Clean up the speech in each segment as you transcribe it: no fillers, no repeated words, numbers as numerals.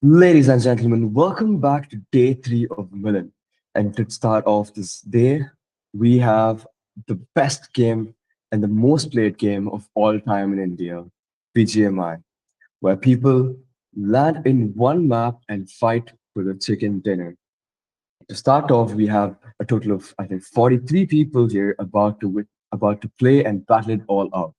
Ladies and gentlemen, welcome back to day three of Milan. And to start off this day, we have the best game and the most played game of all time in India, Bgmi, where people land in one map and fight for the chicken dinner. To start off, we have a total of, I think, 43 people here about to play and battle it all out.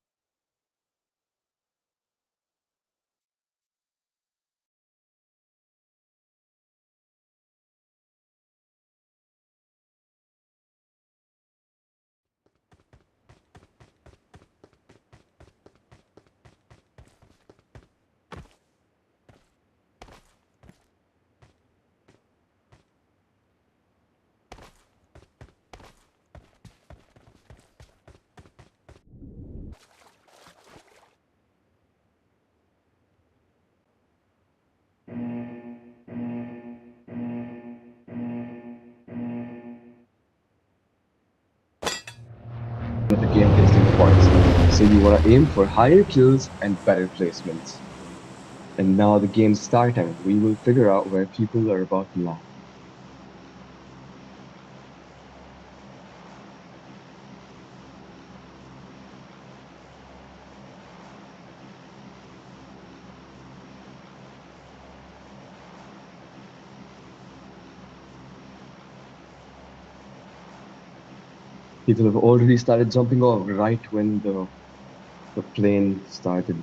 But the game tasting points. So you want to aim for higher kills and better placements. And now the game's starting. We will figure out where people are about to land. People have already started jumping off right when the plane started.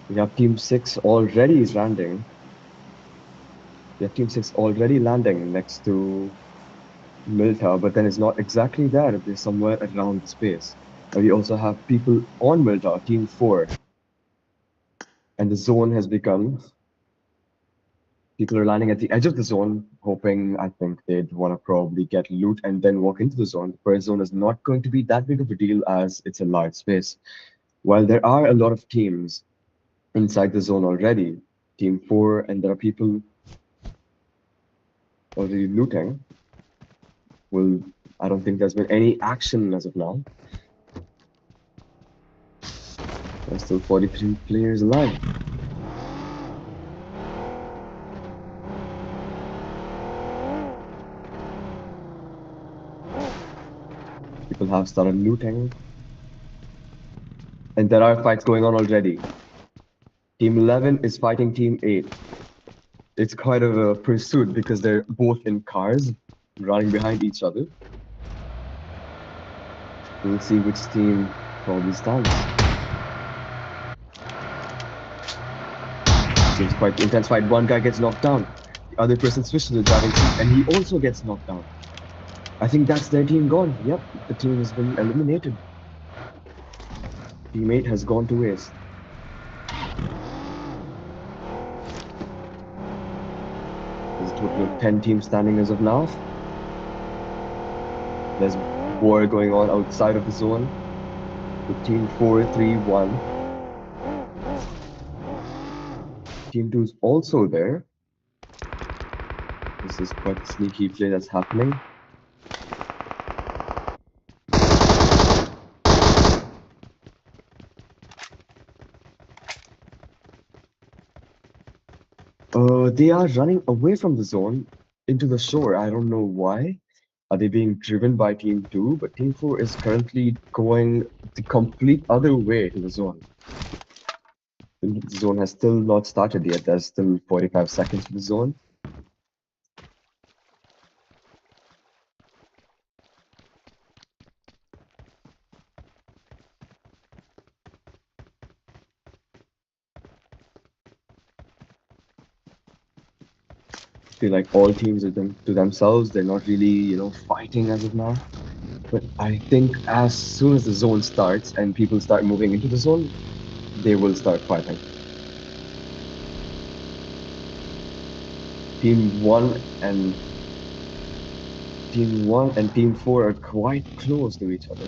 We have Team 6 already landing. We have Team 6 already landing next to Milta, but then it's not exactly there. They're somewhere around the space. And we also have people on Milta, Team 4, and the zone has become. People are landing at the edge of the zone, hoping, I think, they'd want to probably get loot and then walk into the zone. The first zone is not going to be that big of a deal as it's a large space. While there are a lot of teams inside the zone already, Team 4, and there are people already looting, well, I don't think there's been any action as of now. There's still 43 players alive. People have started looting, and there are fights going on already. Team 11 is fighting Team 8. It's quite of a pursuit because they're both in cars, running behind each other. We'll see which team probably stands. Seems quite intense fight. One guy gets knocked down. The other person switches to the driving seat, and he also gets knocked down. I think that's their team gone. Yep, the team has been eliminated. Teammate has gone to waste. There's a total of 10 teams standing as of now. There's war going on outside of the zone with Team 4, 3, 1. Team 2 is also there. This is quite a sneaky play that's happening. They are running away from the zone into the shore. I don't know why. Are they being driven by Team 2? But Team 4 is currently going the complete other way to the zone. The zone has still not started yet. There's still 45 seconds for the zone. I feel like all teams are to themselves. They're not really, fighting as of now. But I think as soon as the zone starts and people start moving into the zone, they will start fighting. Team 1 and Team 1 and Team 4 are quite close to each other.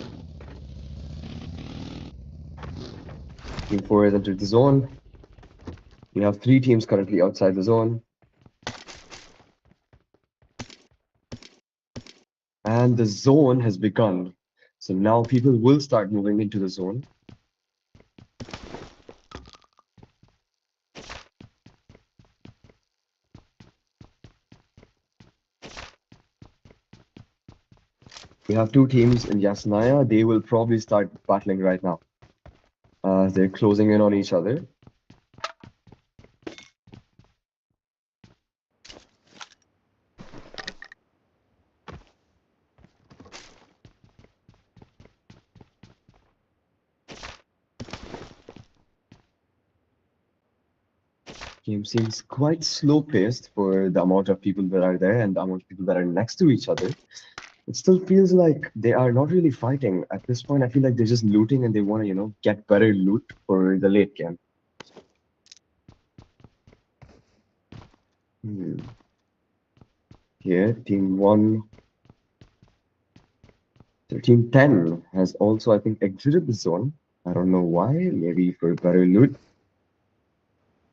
Team 4 has entered the zone. We have 3 teams currently outside the zone. And the zone has begun. So now people will start moving into the zone. We have 2 teams in Yasnaya. They will probably start battling right now. They're closing in on each other. Game seems quite slow-paced for the amount of people that are there and the amount of people that are next to each other. It still feels like they are not really fighting. At this point, I feel like they're just looting and they want to, get better loot for the late game. Here, Team 1. So Team 10 has also, I think, exited the zone. I don't know why, maybe for better loot.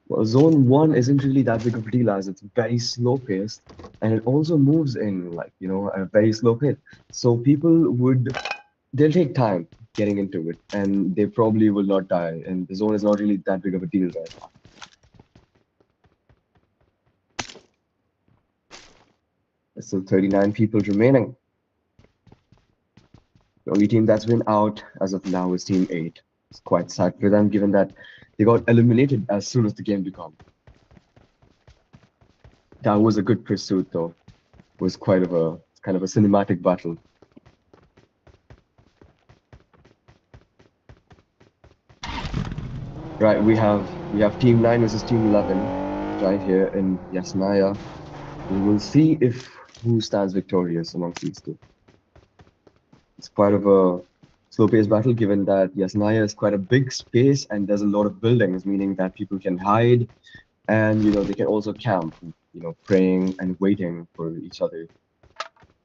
Well, Zone 1 isn't really that big of a deal as it's very slow paced and it also moves in like, at a very slow pace. So they'll take time getting into it and they probably will not die. And the zone is not really that big of a deal right now. There's still 39 people remaining. The only team that's been out as of now is Team 8. It's quite sad for them given that they got eliminated as soon as the game began. That was a good pursuit though. It was kind of a cinematic battle. Right, we have Team 9 versus Team 11 right here in Yasnaya. We will see who stands victorious amongst these two. It's quite of a slow-paced battle given that Yasnaya is quite a big space and there's a lot of buildings, meaning that people can hide and they can also camp, praying and waiting for each other.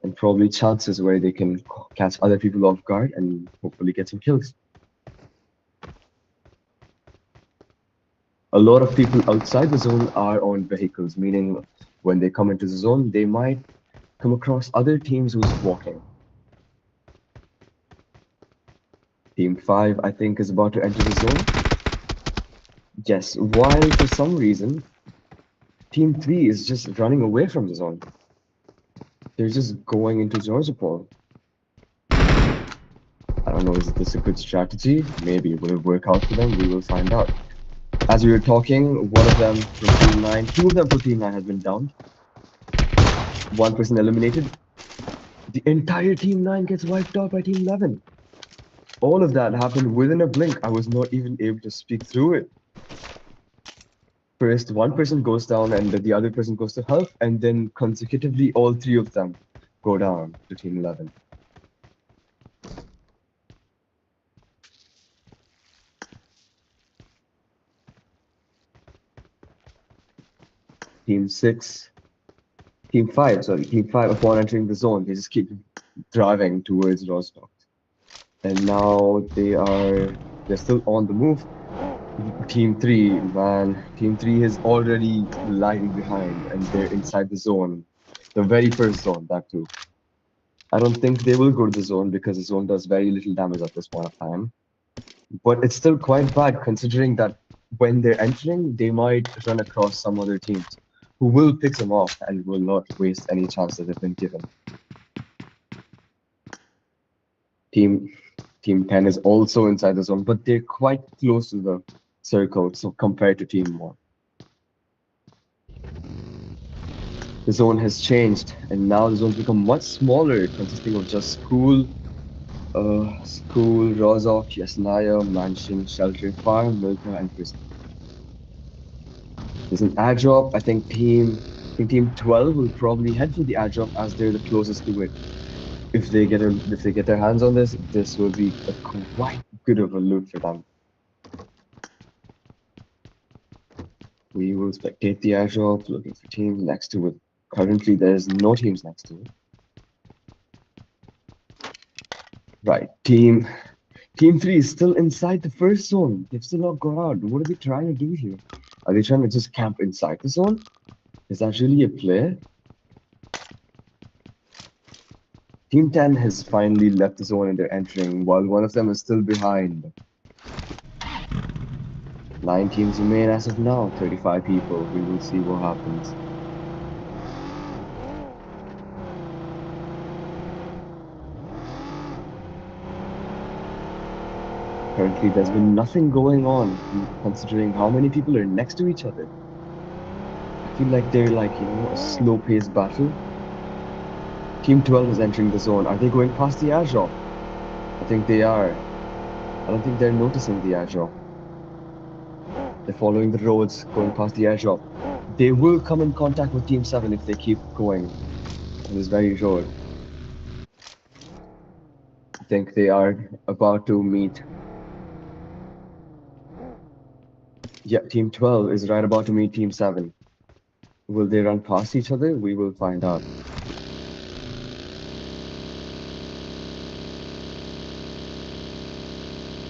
And probably chances where they can catch other people off guard and hopefully get some kills. A lot of people outside the zone are on vehicles, meaning when they come into the zone, they might come across other teams who's walking. Team 5, I think, is about to enter the zone. Yes, while for some reason, Team 3 is just running away from the zone. They're just going into zone support. I don't know, is this a good strategy? Maybe. Will it work out for them? We will find out. As we were talking, one of them from Team 9, 2 of them from Team 9 has been downed. 1 person eliminated. The entire Team 9 gets wiped out by Team 11. All of that happened within a blink. I was not even able to speak through it. First, 1 person goes down and the other person goes to help, and then consecutively all 3 of them go down to Team 11. Team 5, upon entering the zone, they just keep driving towards Rostock. And now they're still on the move. Team 3, man, Team 3 is already lagging behind and they're inside the zone. The very first zone, that too. I don't think they will go to the zone because the zone does very little damage at this point of time. But it's still quite bad considering that when they're entering, they might run across some other teams who will pick them off and will not waste any chance that they've been given. Team 10 is also inside the zone, but they're quite close to the circle, so compared to Team 1. The zone has changed, and now the zone's become much smaller, consisting of just school, Rozok, Yasnaya, mansion, shelter, farm, Milka, and prison. There's an airdrop. I think Team 12 will probably head for the airdrop as they're the closest to it. If they get their hands on this will be a quite good of a loot for them. We will spectate the airdrop, looking for teams next to it. Currently, there's no teams next to it. Right, Team Team 3 is still inside the first zone. They've still not gone out. What are they trying to do here? Are they trying to just camp inside the zone? Is that really a play? Team 10 has finally left the zone and they're entering, while one of them is still behind. 9 teams remain as of now, 35 people. We will see what happens. Currently, there's been nothing going on, considering how many people are next to each other. I feel like they're like, a slow-paced battle. Team 12 is entering the zone. Are they going past the airdrop? I think they are. I don't think they're noticing the airdrop. They're following the roads, going past the airdrop. They will come in contact with Team 7 if they keep going on this very road. I think they are about to meet. Yeah, Team 12 is right about to meet Team 7. Will they run past each other? We will find out.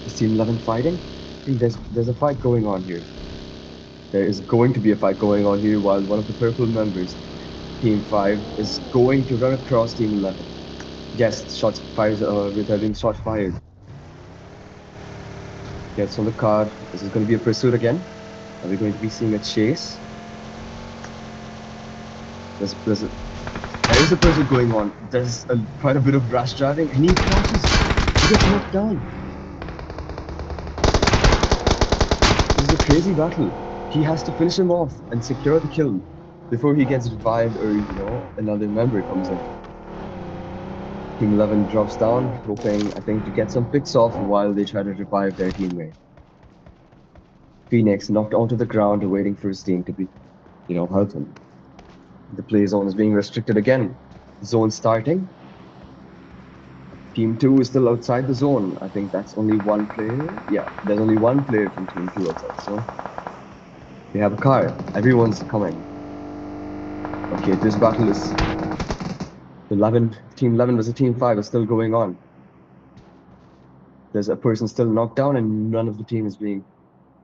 Is Team 11 fighting? I think there's a fight going on here. There is going to be a fight going on here while one of the purple members, Team 5, is going to run across Team 11. Yes, shots fired, they're being shot fired. Gets on the car. This is going to be a pursuit again. Are we going to be seeing a chase? There is a pursuit going on. There's quite a bit of rash driving, and he crashes. He gets knocked down. This is a crazy battle. He has to finish him off and secure the kill before he gets revived or, another member comes in. Team 11 drops down, hoping, I think, to get some picks off while they try to revive their teammate. Phoenix knocked onto the ground, waiting for his team to be, help him. The play zone is being restricted again. Zone starting. Team 2 is still outside the zone. I think that's only one player. Yeah, there's only one player from Team 2 outside, so they have a car. Everyone's coming. Okay, this battle is... Team 11 versus Team 5 is still going on. There's a person still knocked down and none of the team is being...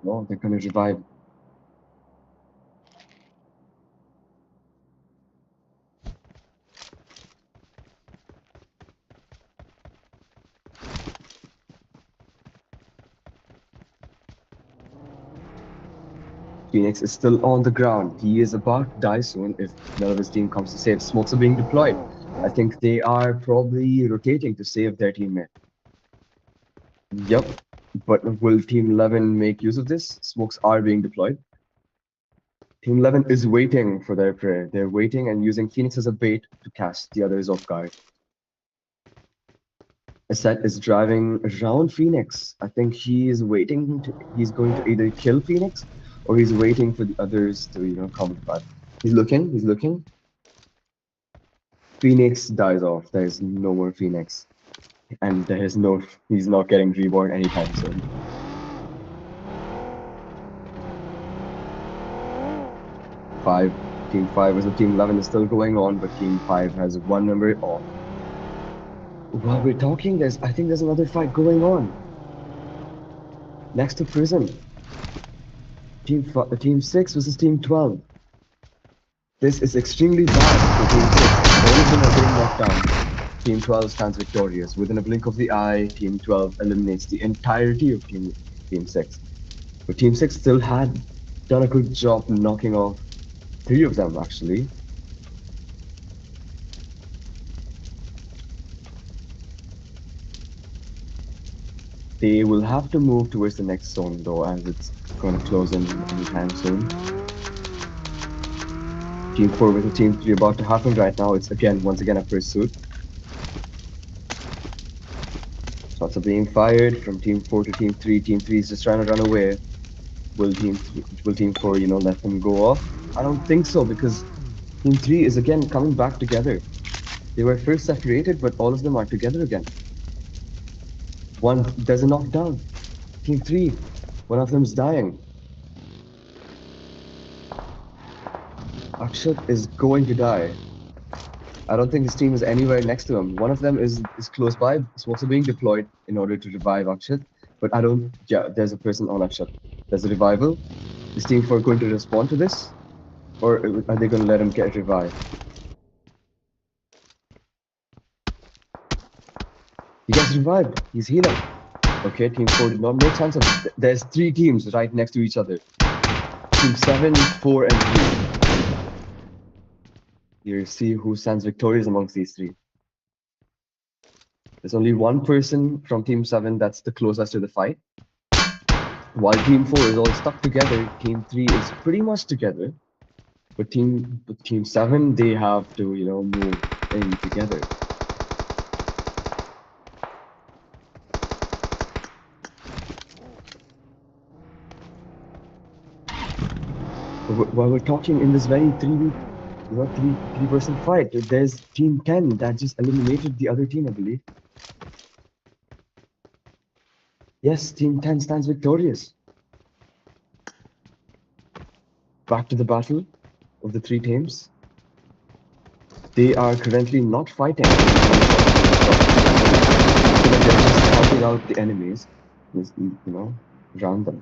No, they're going to revive. Phoenix is still on the ground. He is about to die soon if none of his team comes to save. Smokes are being deployed. I think they are probably rotating to save their teammate. Yep, but will Team 11 make use of this? Smokes are being deployed. Team 11 is waiting for their prey. They're waiting and using Phoenix as a bait to catch the others off guard. Asset is driving around Phoenix. I think he's going to either kill Phoenix or he's waiting for the others to, come back. He's looking. Phoenix dies off. There's no more Phoenix. And he's not getting reborn anytime soon. Team 5 versus Team 11 is still going on, but Team 5 has one member off. While we're talking, I think there's another fight going on. Next to prison. Team 6 versus Team 12. This is extremely bad for Team 6. All of them are being knocked down. Team 12 stands victorious. Within a blink of the eye, Team 12 eliminates the entirety of Team 6. But Team 6 still had done a good job knocking off 3 of them, actually. They will have to move towards the next zone, though, as it's going to close in anytime soon. Team 4 with Team 3 about to happen right now. It's once again a pursuit. Shots are being fired from Team 4 to Team 3. Team 3 is just trying to run away. Will Team 4, let them go off? I don't think so, because Team 3 is again coming back together. They were first separated, but all of them are together again. There's a knockdown. Team 3, one of them is dying. Akshat is going to die. I don't think his team is anywhere next to him. One of them is close by. It's also being deployed in order to revive Akshat. But I don't. Yeah, there's a person on Akshat. There's a revival. Is Team 4 going to respond to this? Or are they going to let him get revived? He gets revived. He's healing. Okay, Team 4 did not make sense of it. There's three teams right next to each other. Team 7, 4, and 3. You see who stands victorious amongst these three. There's only one person from Team 7 that's the closest to the fight. While Team 4 is all stuck together, Team 3 is pretty much together. But Team 7, they have to, move in together. But while we're talking in this very three-person fight, there's Team 10 that just eliminated the other team, I believe. Yes, Team 10 stands victorious. Back to the battle of the three teams. They are currently not fighting. They're just helping out the enemies, around them.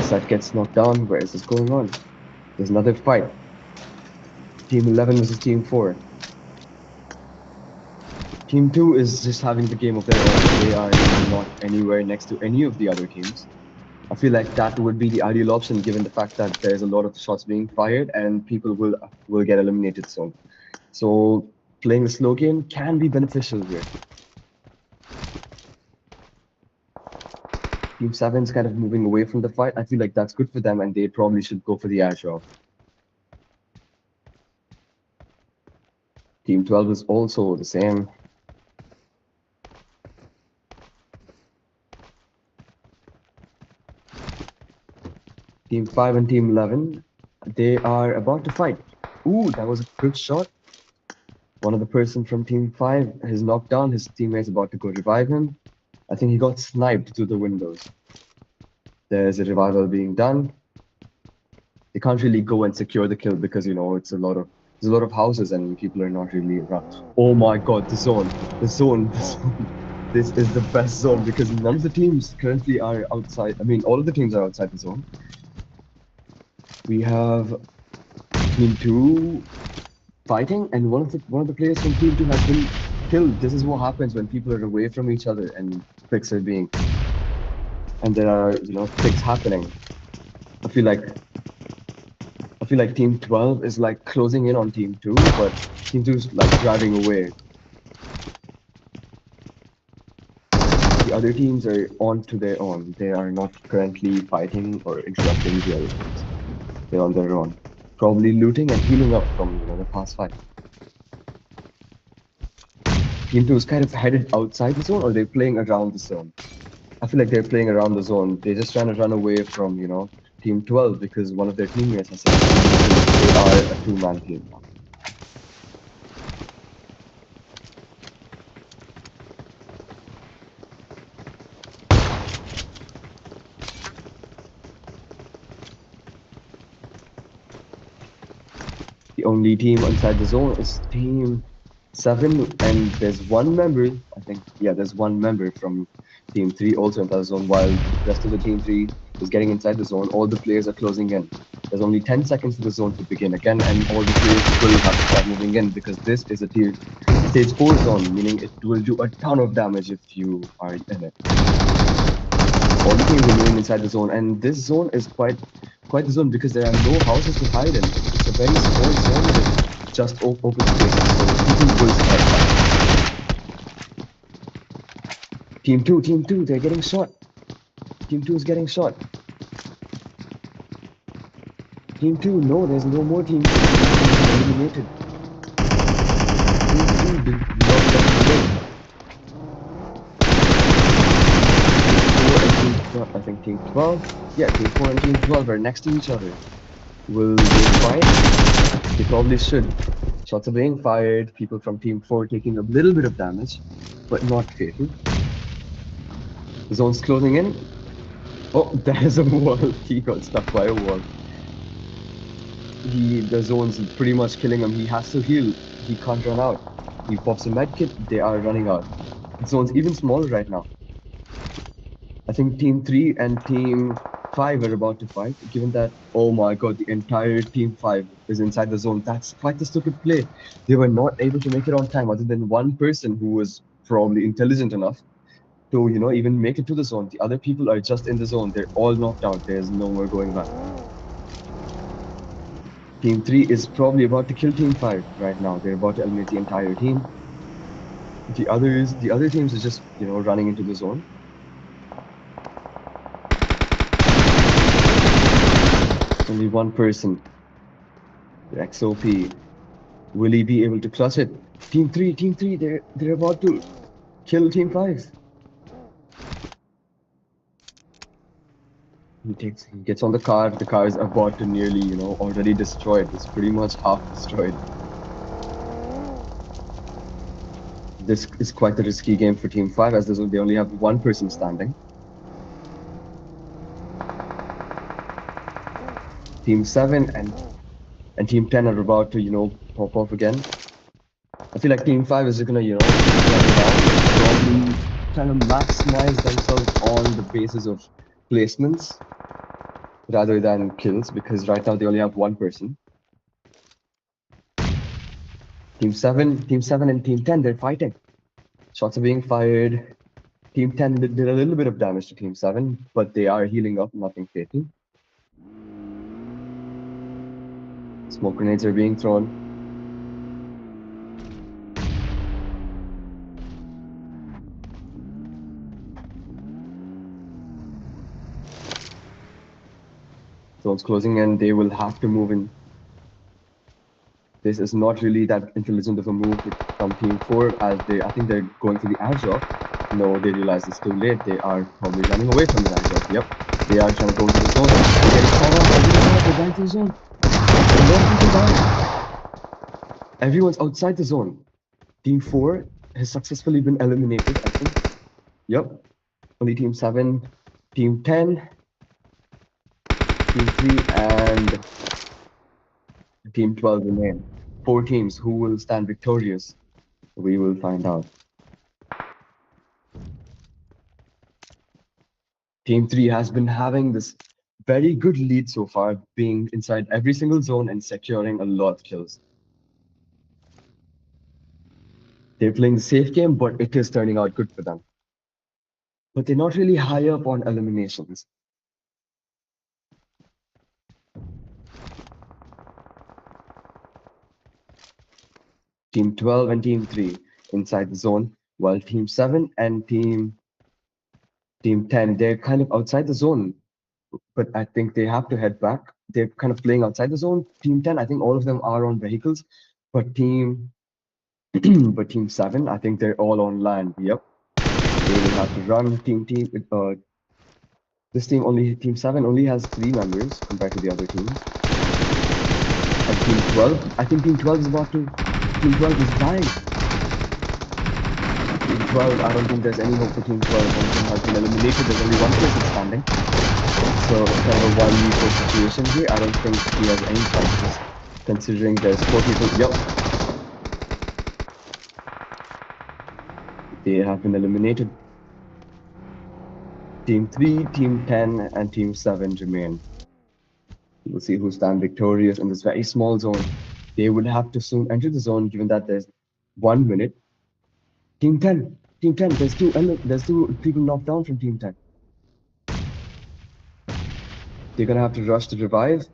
That gets knocked down. Where is this going on? There's another fight. Team 11 versus Team 4. Team 2 is just having the game of their own. They are not anywhere next to any of the other teams. I feel like that would be the ideal option given the fact that there's a lot of shots being fired and people will get eliminated soon. So playing the slow game can be beneficial here. Team 7 is kind of moving away from the fight. I feel like that's good for them and they probably should go for the air draw. Team 12 is also the same. Team 5 and Team 11, they are about to fight. Ooh, that was a good shot. One of the person from Team 5 is knocked down. His teammate's about to go revive him. I think he got sniped through the windows. There's a revival being done. They can't really go and secure the kill because, there's a lot of houses and people are not really around. Oh my god, the zone. This is the best zone because none of the teams currently are outside. I mean, all of the teams are outside the zone. We have Team 2 fighting, and one of the players from Team 2 has been killed. This is what happens when people are away from each other and picks are being, and there are picks happening. I feel like Team 12 is like closing in on Team 2, but Team 2 is like driving away. The other teams are on to their own. They are not currently fighting or interrupting the other teams. They're on their own. Probably looting and healing up from the past fight. Team 2 is kind of headed outside the zone, or they're playing around the zone. I feel like they're playing around the zone. They're just trying to run away from Team 12 because one of their teammates has said they are a two-man team now. The only team inside the zone is Team 7, and there's one member, I think, yeah, there's one member from Team 3 also inside the zone, while the rest of the Team 3 is getting inside the zone. All the players are closing in. There's only 10 seconds for the zone to begin again, and all the players will have to start moving in because this is a stage 4 zone, meaning it will do a ton of damage if you are in it. All the teams are moving inside the zone, and this zone is quite the zone because there are no houses to hide in. It's a very small zone with just open spaces, so people will strike back. Team 2, they're getting shot. Team 2 is getting shot. Team 2, no, there's no more Team 2 eliminated. Team 2 did not get to win. I think Team 12, yeah, Team 4 and Team 12 are next to each other. Will they fight? They probably should. Shots are being fired, people from Team 4 taking a little bit of damage, but not fatal. The zone's closing in. Oh, there's a wall. He got stuck by a wall. The zone's pretty much killing him. He has to heal. He can't run out. He pops a med kit. They are running out. The zone's even smaller right now. I think Team 3 and Team 5 are about to fight, given that, oh my god, the entire Team 5 is inside the zone. That's quite the stupid play. They were not able to make it on time, other than one person who was probably intelligent enough to, even make it to the zone. The other people are just in the zone. They're all knocked out. There's nowhere going back. Team 3 is probably about to kill Team 5 right now. They're about to eliminate the entire team. The other teams are just, running into the zone. It's only one person. The XOP. Will he be able to clutch it? Team 3, they're about to kill Team 5. He gets on the car. The car is about to nearly, already destroyed. It's pretty much half destroyed. This is quite a risky game for Team 5, as they only have one person standing. Team 7 and Team 10 are about to, pop off again. I feel like Team 5 is gonna, run down, probably trying to maximize themselves on the basis of placements rather than kills, because right now they only have one person. Team 7 and Team 10, they're fighting. Shots are being fired. Team 10 did a little bit of damage to Team 7, but they are healing up, nothing fatal. Smoke grenades are being thrown. Zone's closing and they will have to move in. This is not really that intelligent of a move from Team 4, as I think they're going for the airdrop. No, they realize it's too late. They are probably running away from the airdrop. Yep. They are trying to go into the zone. They're getting caught off. They're going to the zone. A lot of people died. Everyone's outside the zone. Team 4 has successfully been eliminated, I think. Yep. Only Team 7, Team 10, Team 3, and Team 12 remain. 4 teams. Who will stand victorious? We will find out. Team 3 has been having this very good lead so far, being inside every single zone and securing a lot of kills. They're playing the safe game, but it is turning out good for them. But they're not really high up on eliminations. Team 12 and Team 3 inside the zone, while Team 7 and Team 10, they're kind of outside the zone. But I think they have to head back. They're kind of playing outside the zone. Team 10, I think all of them are on vehicles, but Team 7, I think they're all on land. Yep. They will have to run. This Team 7 only has 3 members compared to the other teams. And Team 12, I think Team 12 is dying. Team 12, I don't think there's any hope for Team 12. One of them has been eliminated. There's only one person standing. So it's kind of a 1v4 situation here. I don't think he has any chances, considering there's 4 people. Yep. They have been eliminated. Team 3, Team 10, and Team 7 remain. We'll see who stand victorious in this very small zone. They would have to soon enter the zone, given that there's 1 minute. Team 10, there's two people knocked down from Team 10. They're gonna have to rush to revive.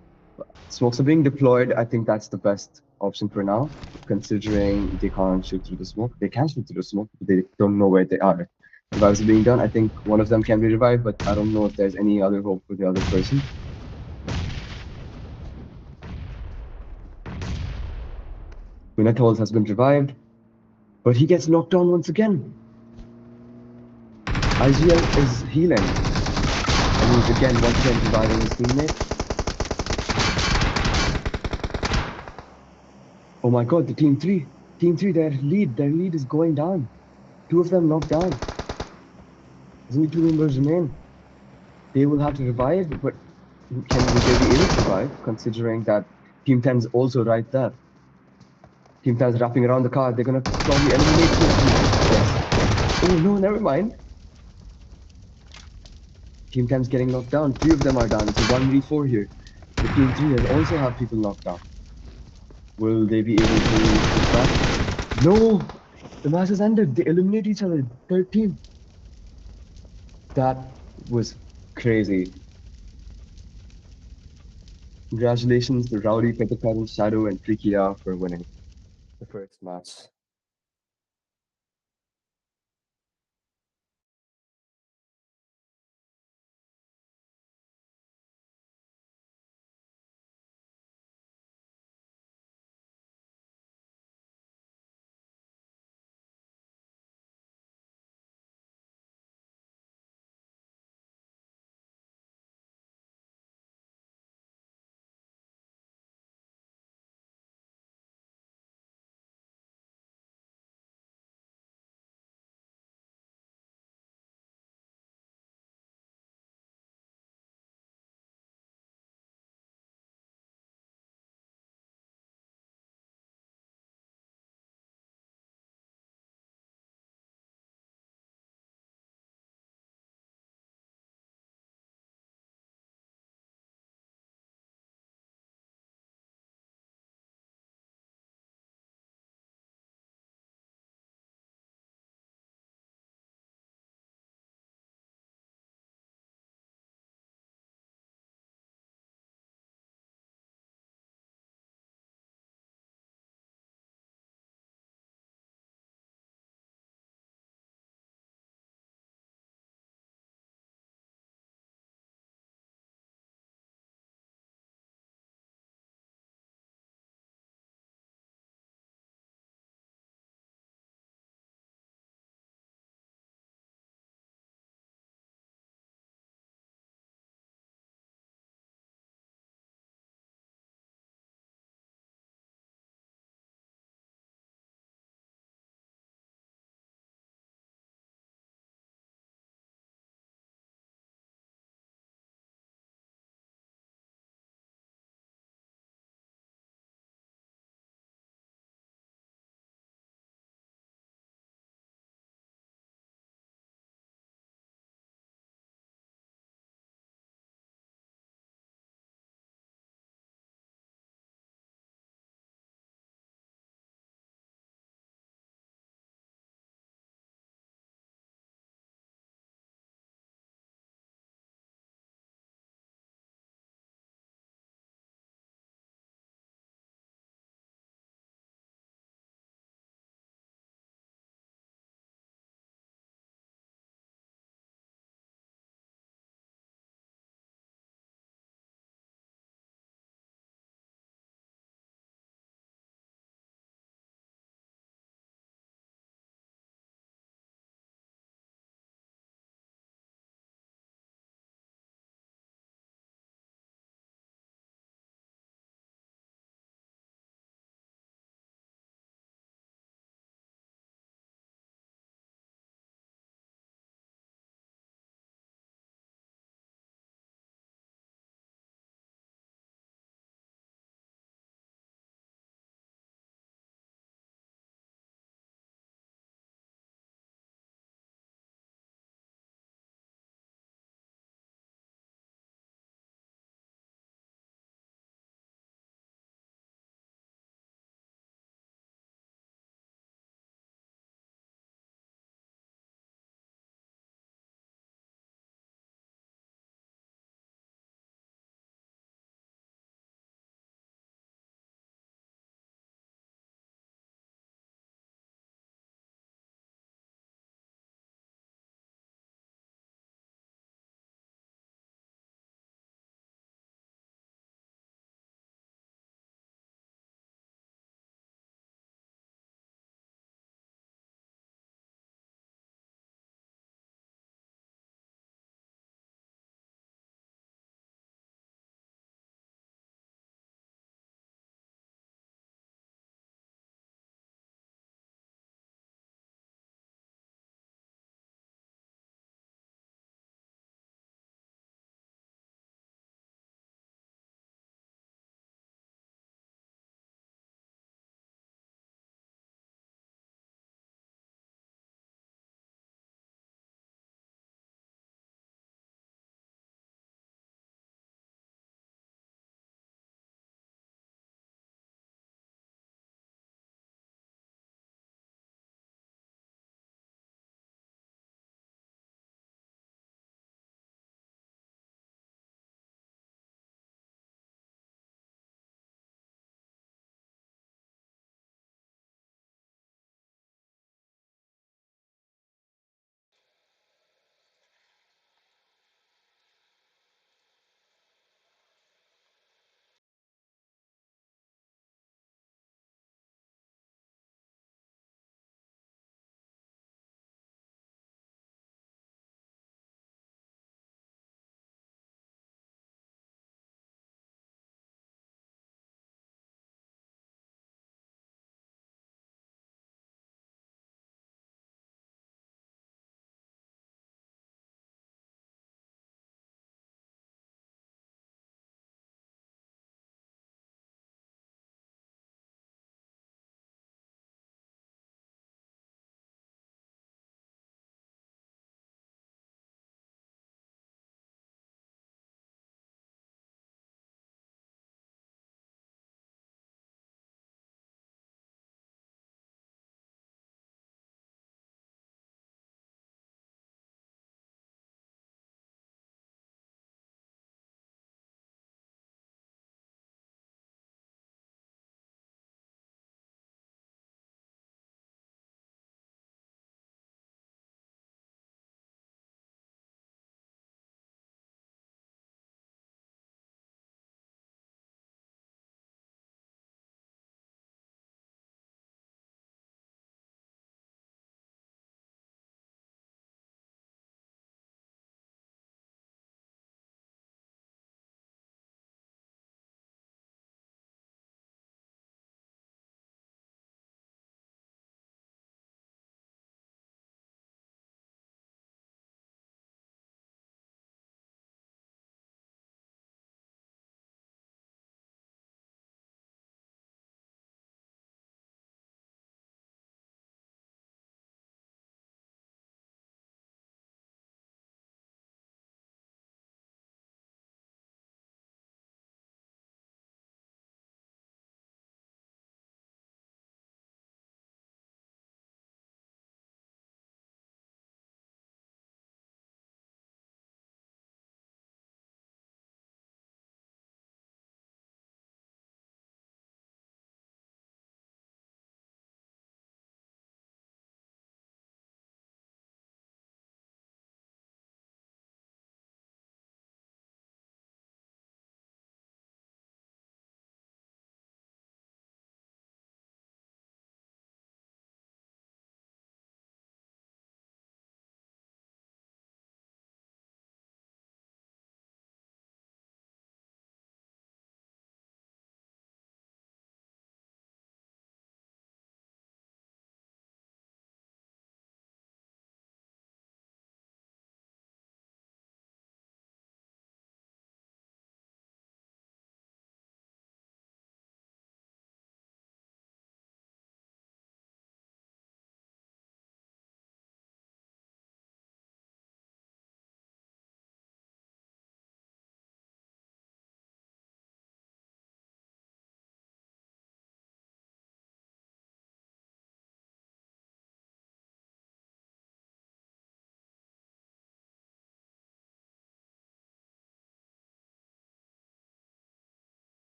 Smokes are being deployed. I think that's the best option for now, considering they can't shoot through the smoke. They can shoot through the smoke, but they don't know where they are. Revives are being done. I think one of them can be revived, but I don't know if there's any other hope for the other person. Minatols has been revived, but he gets knocked down once again. IGL is healing, and he's once again reviving his teammate. Oh my god, the Team 3, their lead is going down. 2 of them knocked down. There's only 2 members remain. They will have to revive, but will they be able to revive, considering that Team 10 is also right there. Team 10 is wrapping around the car. They're gonna probably eliminate this. Yes. Oh no, never mind. Team 10 is getting knocked down. Three of them are down. It's a 1v4 here. The Team 3 has also have people knocked down. Will they be able to push back? No! The match has ended. They eliminate each other. Third team. That was crazy. Congratulations to Rowdy, Petakaran, Shadow, and Trikia for winning the first match.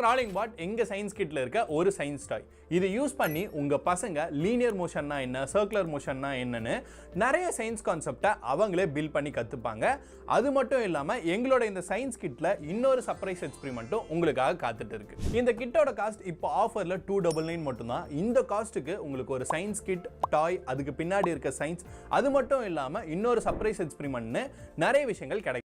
Crawling bot எங்க science கிட்ல இருக்க ஒரு science டாய். இது use பண்ணி உங்க பசங்க linear மோஷன்னா என்ன, circular மோஷன்னா என்னன்னு நிறைய சயின்ஸ் கான்செப்டை அவங்களே பில்ட் பண்ணி கத்துப்பாங்க. அது மட்டும் இல்லாம எங்களோட இந்த சயின்ஸ் கிட்ல இன்னொரு சர்ப்ரைஸ் எக்ஸ்பெரிமெண்ட்டும் உங்களுக்காக காத்துட்டு இருக்கு. இந்த கிட்டோட காஸ்ட் இப்போ ஆஃபர்ல 299 மட்டும் தான். இந்த காஸ்ட்டுக்கு உங்களுக்கு ஒரு சயின்ஸ் கிட், டாய், அதுக்கு பின்னாடி இருக்க சயின்ஸ், அது மட்டும் இல்லாம இன்னொரு சர்ப்ரைஸ் எக்ஸ்பெரிமெண்ட்னு நிறைய விஷயங்கள் கிடைக்கும்.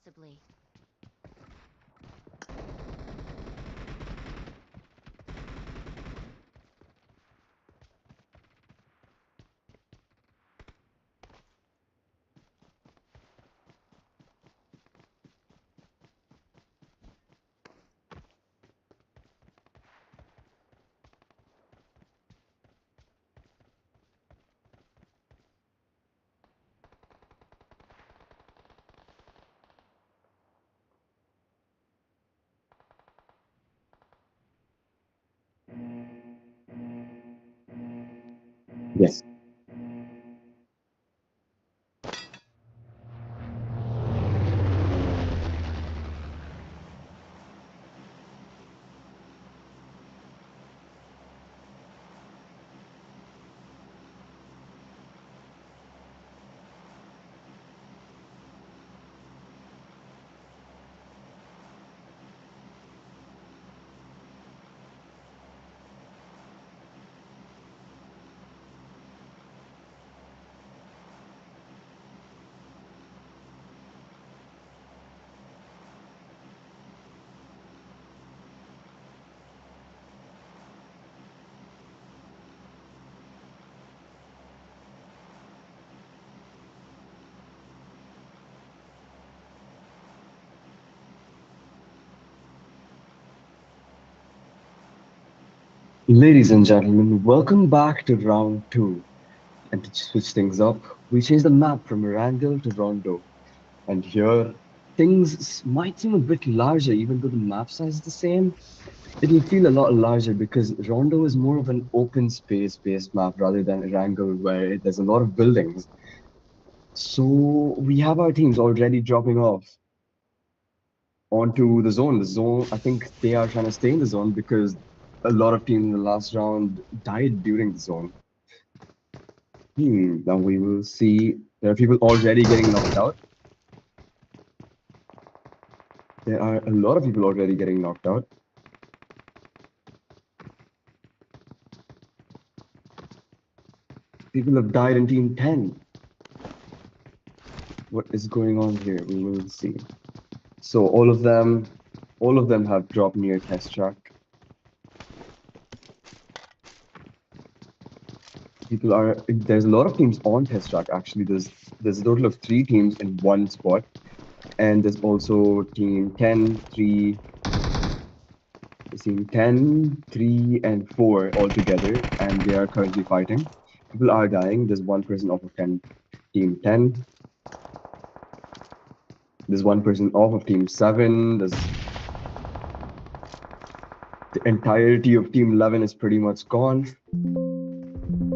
responsibly. Yes. Ladies and gentlemen, welcome back to round two. And to switch things up, we changed the map from Erangel to Rondo. And here, things might seem a bit larger, even though the map size is the same. It'll feel a lot larger because Rondo is more of an open space based map rather than Erangel, where there's a lot of buildings. So we have our teams already dropping off onto the zone. The zone, I think they are trying to stay in the zone because a lot of teams in the last round died during the zone. Now we will see. There are people already getting knocked out. There are a lot of people already getting knocked out. People have died in Team 10. What is going on here? We will see. So all of them have dropped near test track. There's a lot of teams on test track actually. There's a total of 3 teams in one spot. And there's also team 10, 3, team 10, 3, and 4 all together, and they are currently fighting. People are dying. There's one person off of team 10. There's one person off of team 7. There's the entirety of team 11 is pretty much gone.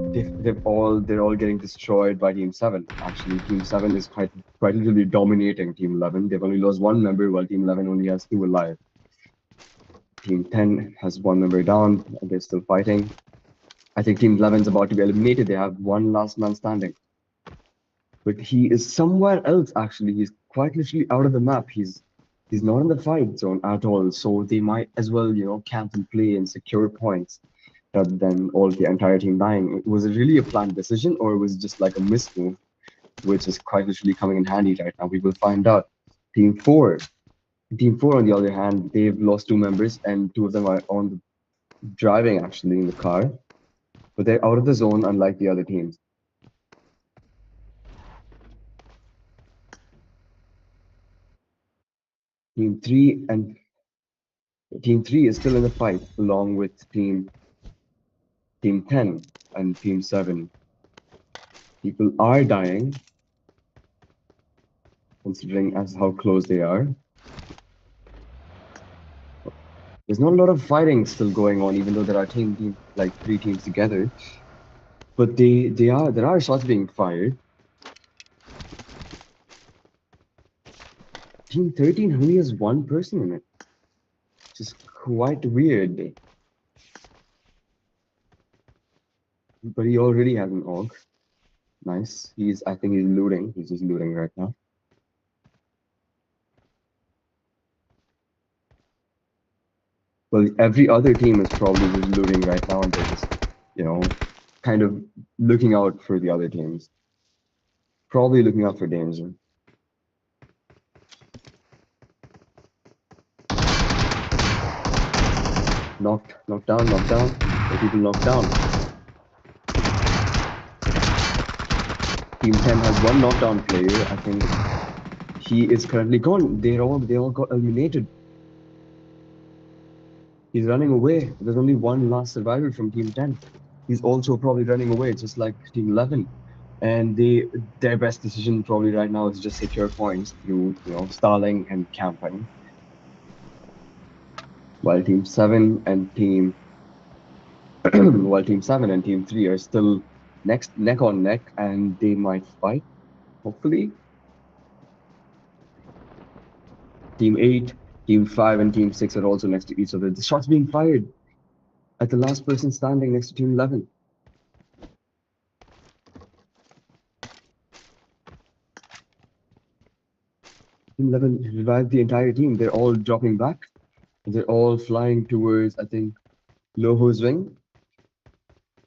They're all getting destroyed by team 7. Actually, team 7 is quite literally dominating team 11. They've only lost 1 member, while team 11 only has 2 alive. Team 10 has 1 member down, and they're still fighting. I think team 11 is about to be eliminated. They have 1 last man standing. But he is somewhere else, actually. He's quite literally out of the map. He's not in the fight zone at all. So they might as well, camp and play and secure points rather than all the entire team dying. Was it really a planned decision, or was it just like a mismove, which is quite literally coming in handy right now? We will find out. Team 4. Team 4, on the other hand, they've lost 2 members, and 2 of them are on the driving actually in the car. But they're out of the zone, unlike the other teams. Team 3 is still in the fight, along with team 10 and team 7. People are dying, considering as how close they are. There's not a lot of fighting still going on, even though there are like 3 teams together. But there are shots being fired. Team 13 only has 1 person in it, which is quite weird. But he already has an AUG. Nice. I think he's looting. He's just looting right now. Well, every other team is probably just looting right now, and they're just, kind of looking out for the other teams. Probably looking out for danger. Knocked down. The people knocked down. Team 10 has one knockdown player. I think he is currently gone. They all got eliminated. He's running away. There's only one last survivor from Team 10. He's also probably running away, just like Team 11. And their best decision probably right now is just secure points through stalling and camping. While Team 7 and Team 3 are still neck on neck, and they might fight, hopefully. Team 8, Team 5, and Team 6 are also next to each other. The shot's being fired at the last person standing next to Team 11. Team 11 revived the entire team. They're all dropping back. They're all flying towards, I think, Loho's wing,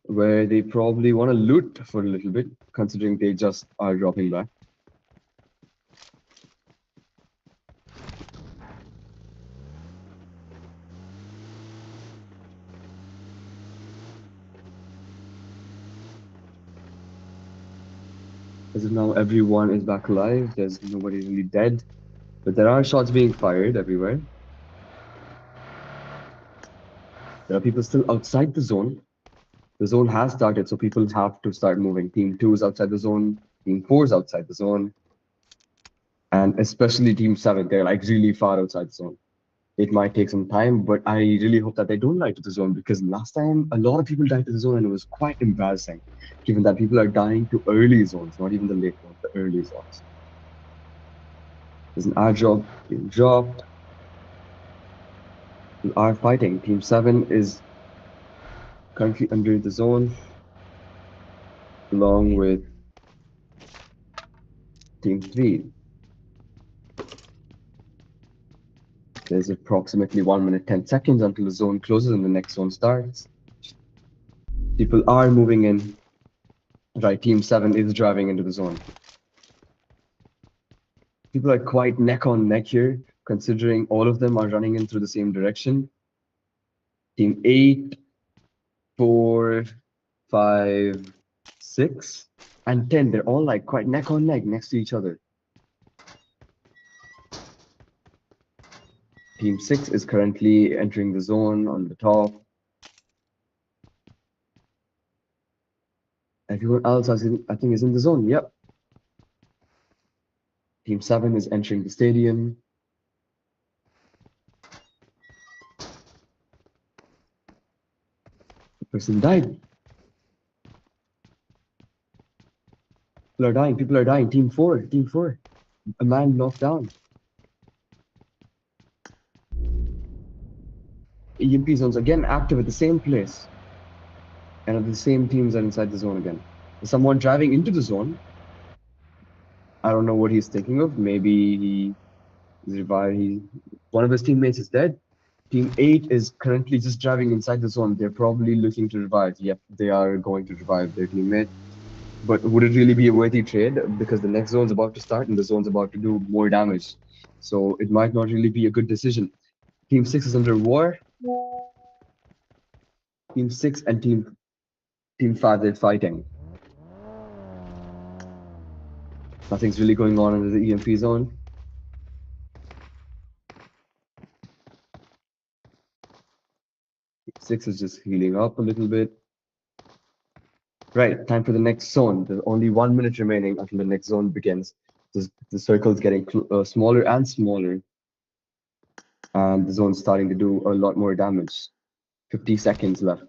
where they probably want to loot for a little bit, considering they just are dropping back. As of now, everyone is back alive. There's nobody really dead, but there are shots being fired everywhere. There are people still outside the zone. The zone has started, so people have to start moving. Team 2 is outside the zone. Team 4 is outside the zone. And especially Team 7, they're like really far outside the zone. It might take some time, but I really hope that they don't die to the zone, because last time a lot of people died to the zone and it was quite embarrassing, given that people are dying to early zones, not even the late ones, the early zones. There's an airdrop being dropped. We are fighting. Team 7 is currently under the zone, along with Team 3. There's approximately 1 minute 10 seconds until the zone closes and the next zone starts. People are moving in. Right, Team 7 is driving into the zone. People are quite neck on neck here, considering all of them are running in through the same direction. Team 8, 4, 5, 6, and 10, they're all like quite neck on neck next to each other. Team 6 is currently entering the zone on the top. Everyone else, I think, is in the zone. Yep. Team 7 is entering the stadium. The person died. People are dying. Team 4. A man knocked down. EMP zones again active at the same place. And the same teams are inside the zone again. There's someone driving into the zone. I don't know what he's thinking of. Maybe he is revived. One of his teammates is dead. Team 8 is currently just driving inside the zone. They're probably looking to revive. Yep, they are going to revive their teammate. But would it really be a worthy trade? Because the next zone's about to start and the zone's about to do more damage. So it might not really be a good decision. Team 6 is under war. Team 6 and Team 5, they're fighting. Nothing's really going on in the EMP zone. Team 6 is just healing up a little bit. Right, time for the next zone. There's only 1 minute remaining until the next zone begins. The circle's getting smaller and smaller. And the zone's starting to do a lot more damage. 50 seconds left.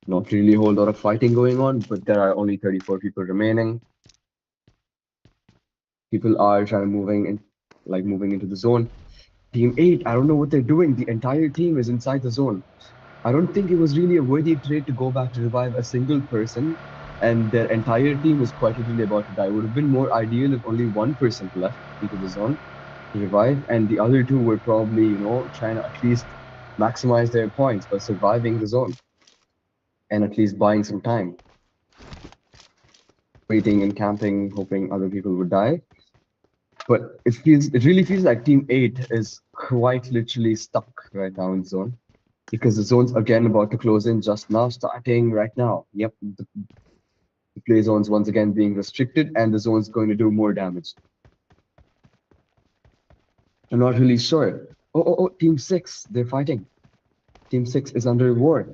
Not really a whole lot of fighting going on, but there are only 34 people remaining. People are moving into the zone. Team 8, I don't know what they're doing. The entire team is inside the zone. I don't think it was really a worthy trade to go back to revive a single person, and their entire team was quite literally about to die. It would have been more ideal if only one person left into the zone to revive, and the other two were probably, trying to at least maximize their points by surviving the zone and at least buying some time. Waiting and camping, hoping other people would die. But it really feels like Team 8 is quite literally stuck right now in the zone. Because the zone's again about to close in just now, starting right now. Yep, the play zone's once again being restricted, and the zone's going to do more damage. I'm not really sure. Oh, Team 6, they're fighting. Team 6 is under war.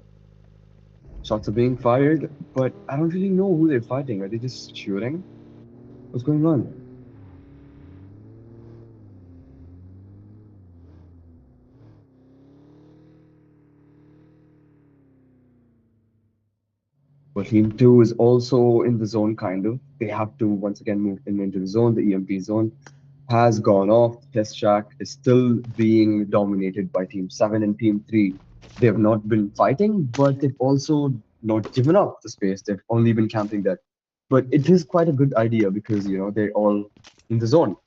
Shots are being fired, but I don't really know who they're fighting. Are they just shooting? What's going on? Well, Team 2 is also in the zone, kind of. They have to once again move into the zone. The EMP zone has gone off. The test track is still being dominated by Team 7 and Team 3. They have not been fighting, but they've also not given up the space. They've only been camping there. But it is quite a good idea because, they're all in the zone.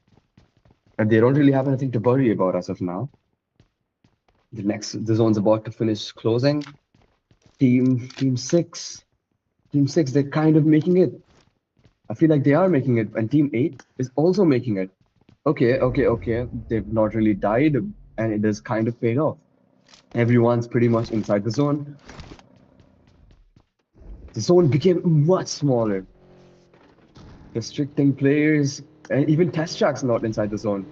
And they don't really have anything to worry about as of now. The zone's about to finish closing. Team 6. Team 6, they're kind of making it. I feel like they are making it. And Team 8 is also making it. Okay. They've not really died, and it has kind of paid off. Everyone's pretty much inside the zone. The zone became much smaller, restricting players, and even test tracks not inside the zone.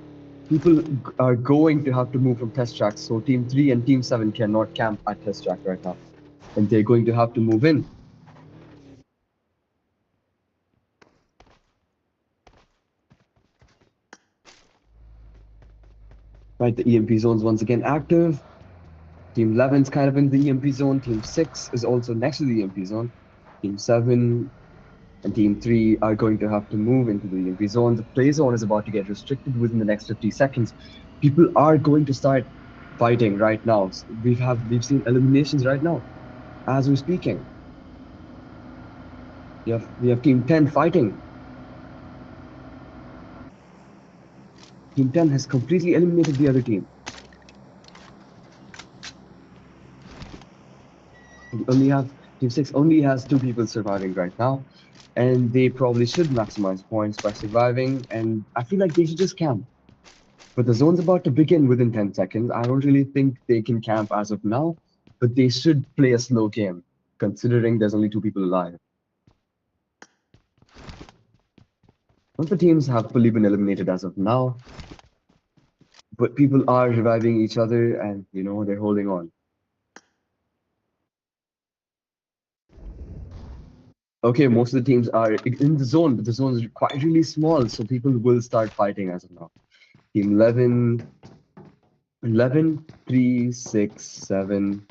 People are going to have to move from test tracks, so Team 3 and Team 7 cannot camp at test track right now. And they're going to have to move in. Right, the EMP zone's once again active. Team 11's kind of in the EMP zone. Team 6 is also next to the EMP zone. Team 7 and Team 3 are going to have to move into the EMP zone. The play zone is about to get restricted within the next 50 seconds. People are going to start fighting right now. We've seen eliminations right now as we're speaking. We have Team 10 fighting. Team 10 has completely eliminated the other team. Team 6 only has 2 people surviving right now, and they probably should maximize points by surviving, and I feel like they should just camp. But the zone's about to begin within 10 seconds. I don't really think they can camp as of now, but they should play a slow game, considering there's only 2 people alive. Most of the teams have fully been eliminated as of now, but people are reviving each other, and they're holding on. Okay, most of the teams are in the zone, but the zone is quite really small, so people will start fighting as of now. Team 11, 3, 6, 7,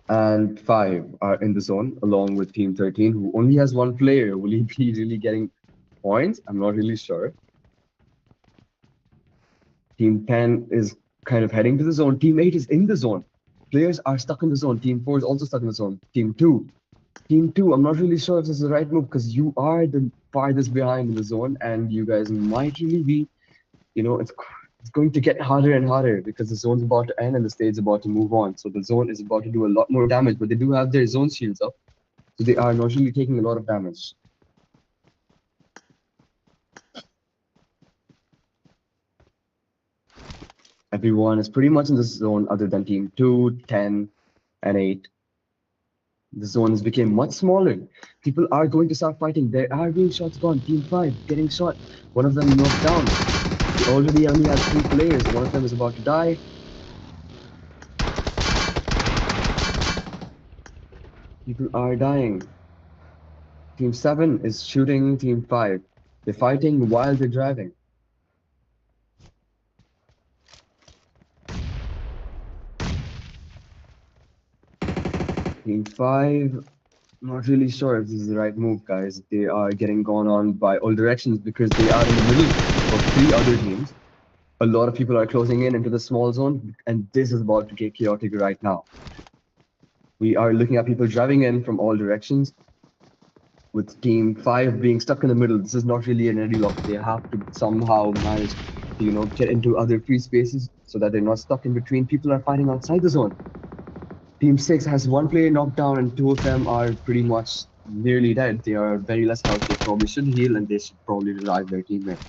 and 5 are in the zone, along with Team 13, who only has 1 player. Will he be really getting points? I'm not really sure. Team 10 is kind of heading to the zone. Team 8 is in the zone. Players are stuck in the zone. Team 4 is also stuck in the zone. Team 2, I'm not really sure if this is the right move because you are the farthest behind in the zone, and you guys might really be, it's going to get harder and harder because the zone's about to end and the stage's about to move on. So the zone is about to do a lot more damage, but they do have their zone shields up, so they are not really taking a lot of damage. Everyone is pretty much in this zone other than Team 2, 10, and 8. The zone has become much smaller. People are going to start fighting. There are being shots gone. Team 5 getting shot. One of them knocked down. They already only have 3 players. One of them is about to die. People are dying. Team 7 is shooting Team 5. They're fighting while they're driving. Team 5, not really sure if this is the right move, guys. They are getting gone on by all directions because they are in the middle of 3 other teams. A lot of people are closing in into the small zone, and this is about to get chaotic right now. We are looking at people driving in from all directions, with Team 5 being stuck in the middle. This is not really an ready lock. They have to somehow manage to, get into other free spaces so that they're not stuck in between. People are fighting outside the zone. Team 6 has 1 player knocked down, and 2 of them are pretty much nearly dead. They are very less health. They probably should heal, and they should probably revive their teammate.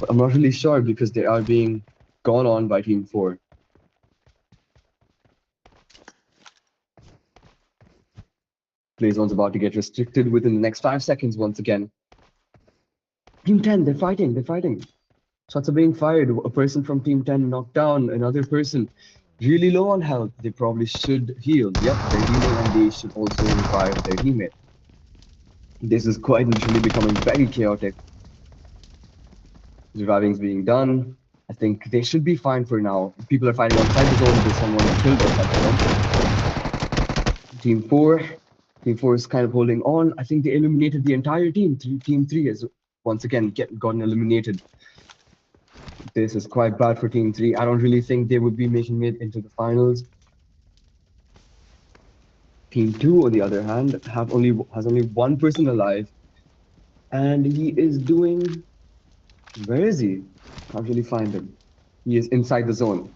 But I'm not really sure because they are being gone on by Team 4. Play zone's about to get restricted within the next 5 seconds once again. Team 10, they're fighting. Shots are being fired. A person from Team 10 knocked down another person. Really low on health. They probably should heal. Yep, they're healing and they should also revive their teammate. This is quite literally becoming very chaotic. Reviving is being done. I think they should be fine for now. People are fighting outside the zone. There's someone killed outside the zone. Team 4 is kind of holding on. I think they eliminated the entire team. Team 3 has once again gotten eliminated. This is quite bad for Team 3. I don't really think they would be making it into the finals. Team 2, on the other hand, has only one person alive. And he is doing... Where is he? Can't really find him. He is inside the zone.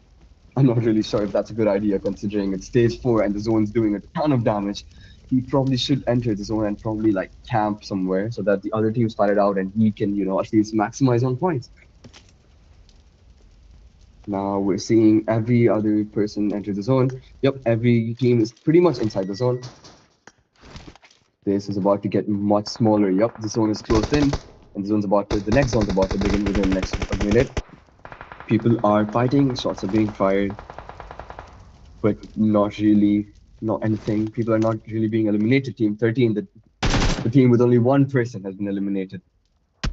I'm not really sure if that's a good idea considering it's stage 4 and the zone's doing a ton of damage. He probably should enter the zone and probably like camp somewhere so that the other teams fight it out and he can, at least maximize on points. Now we're seeing every other person enter the zone. Yep, every team is pretty much inside the zone. This is about to get much smaller. Yep, the zone is closed in, and the next zone's about to begin within the next minute. People are fighting, shots are being fired, but not anything. People are not really being eliminated. Team 13, the team with only one person has been eliminated.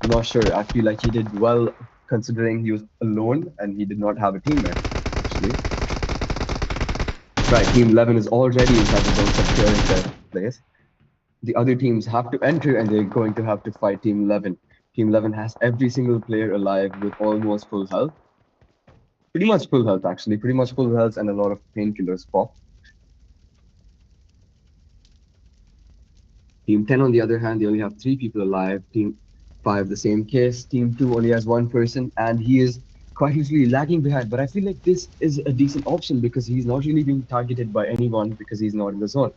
I'm not sure. I feel like he did well considering he was alone and he did not have a teammate, actually. Right, Team 11 is already inside the zone, securing their place. The other teams have to enter and they're going to have to fight Team 11. Team 11 has every single player alive with almost full health. Pretty much full health, actually. Pretty much full health and a lot of painkillers pop. Team 10, on the other hand, they only have 3 people alive. Team 5, the same case. Team 2 only has 1 person, and he is quite literally lagging behind. But I feel like this is a decent option because he's not really being targeted by anyone because he's not in the zone.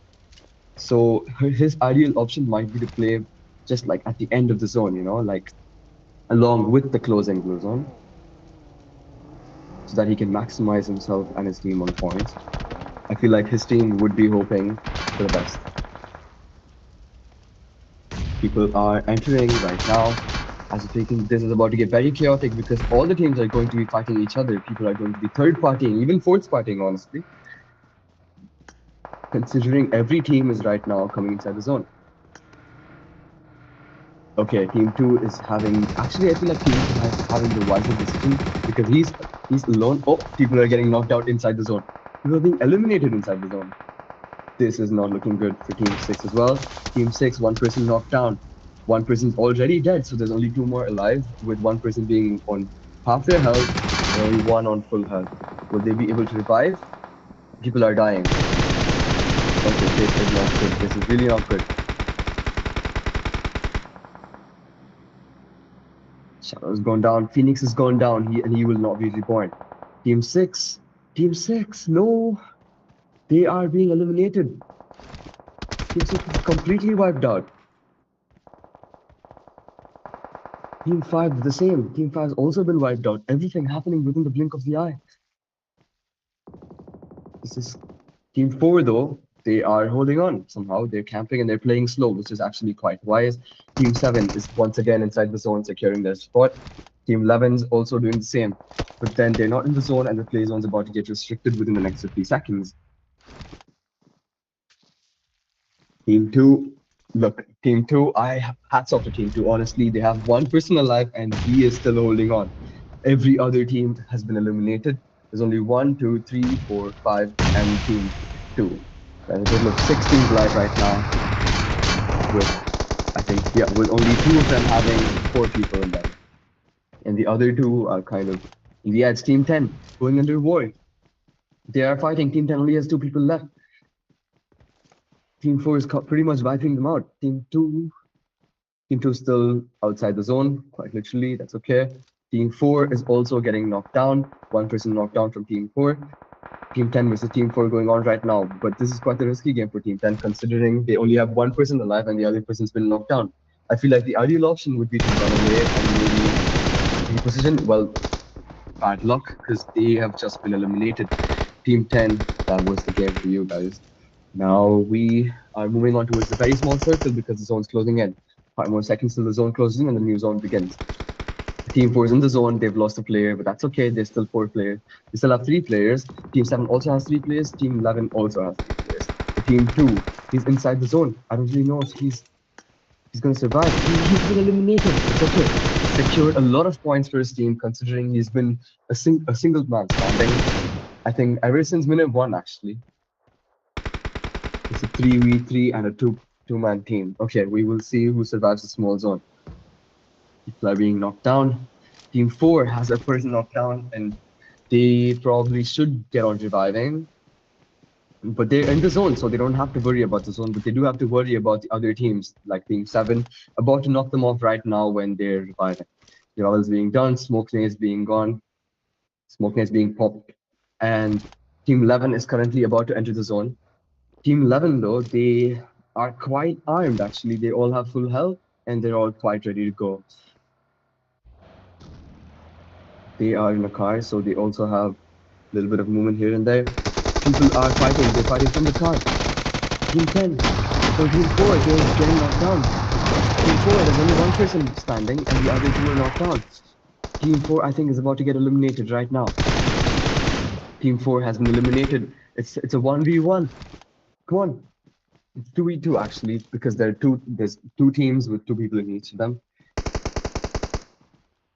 So his ideal option might be to play just like at the end of the zone, like along with the closing blue zone, so that he can maximize himself and his team on points. I feel like his team would be hoping for the best. People are entering right now. As I'm thinking, this is about to get very chaotic because all the teams are going to be fighting each other. People are going to be third partying, even fourth partying, honestly. Considering every team is right now coming inside the zone. Okay, Team 2 is having... Actually, I feel like Team 2 is having the wiser decision because he's alone. Oh, people are getting knocked out inside the zone. People are being eliminated inside the zone. This is not looking good for Team 6 as well. Team 6, 1 person knocked down. 1 person's already dead, so there's only 2 more alive, with 1 person being on half their health and only 1 on full health. Will they be able to revive? People are dying. Okay, this is not good. This is really not good. Shadow's gone down. Phoenix has gone down. He will not be reborn. Team 6. Team 6. No. They are being eliminated. Team 6 is completely wiped out. Team 5, the same. Team 5 has also been wiped out. Everything happening within the blink of the eye. This is Team 4, though. They are holding on somehow. They're camping and they're playing slow, which is actually quite wise. Team 7 is once again inside the zone, securing their spot. Team 11 is also doing the same. But then they're not in the zone and the play zone's about to get restricted within the next 50 seconds. Team 2, look, Team 2, hats off to Team 2. Honestly, they have 1 person alive and he is still holding on. Every other team has been eliminated. There's only 1, 2, 3, 4, 5, and Team 2. There's a total of 6 teams alive right now. With only 2 of them having 4 people in them. And the other 2 are kind of, it's Team 10 going under war. They are fighting. Team 10 only has 2 people left. Team 4 is pretty much wiping them out. Team 2 is still outside the zone, quite literally. That's okay. Team 4 is also getting knocked down. 1 person knocked down from Team 4. Team 10 versus Team 4 going on right now. But this is quite a risky game for Team 10, considering they only have 1 person alive and the other person's been knocked down. I feel like the ideal option would be to run away and maybe reposition. Well, bad luck, because they have just been eliminated. Team 10, that was the game for you guys. Now we are moving on towards the very small circle because the zone's closing in. 5 more seconds till the zone closes in and the new zone begins. Team 4 is in the zone. They've lost a player, but that's okay. There's still 4 players. They still have 3 players. Team 7 also has 3 players. Team 11 also has 3 players. The team 2, he's inside the zone. I don't really know if he's going to survive. He's been eliminated. It's okay. He secured a lot of points for his team considering he's been a single man standing. I think ever since minute 1, actually. It's a 3v3 and a two-man team. Okay, we will see who survives the small zone. People are being knocked down. Team 4 has a person knocked down, and they probably should get on reviving. But they're in the zone, so they don't have to worry about the zone. But they do have to worry about the other teams, like Team 7, about to knock them off right now when they're reviving. Revival is being done, smoke grenades being gone, smoke grenades being popped, and Team 11 is currently about to enter the zone. Team 11, though, they are quite armed, actually. They all have full health, and they're all quite ready to go. They are in a car, so they also have a little bit of movement here and there. People are fighting. They're fighting from the car. Team 10. So Team 4, they're getting knocked down. Team 4, there's only one person standing, and the other two are knocked down. Team 4, I think, is about to get eliminated right now. Team 4 has been eliminated. It's a 1v1. Come on. It's 2v2, actually, because there's 2 teams with 2 people in each of them.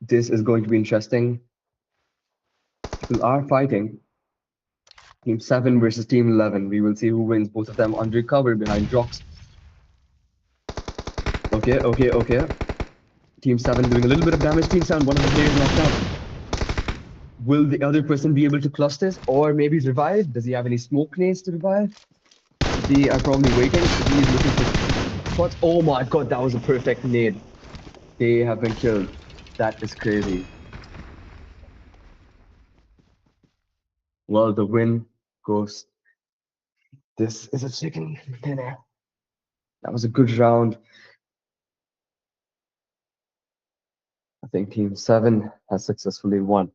This is going to be interesting. People are fighting. Team 7 versus Team 11. We will see who wins. Both of them under cover behind rocks. Okay. Team 7 doing a little bit of damage. Team 7, one of the players knocked out. Will the other person be able to clutch this or maybe revive? Does he have any smoke grenades to revive? They are probably waiting. He is looking for spots. Oh my god, that was a perfect nade. They have been killed. That is crazy. Well, the win goes. This is a chicken dinner. That was a good round. I think Team 7 has successfully won.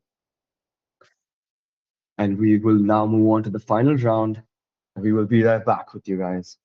And we will now move on to the final round. And we will be right back with you guys.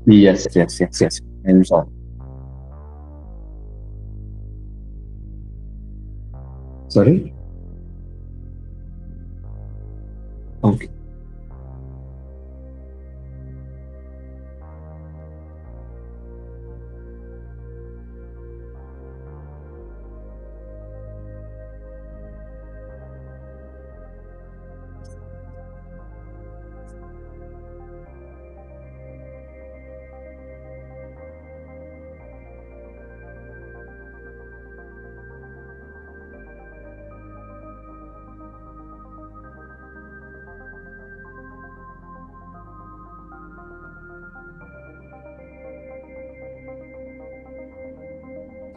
Yes, yes, yes, yes. I'm sorry. Sorry? Okay.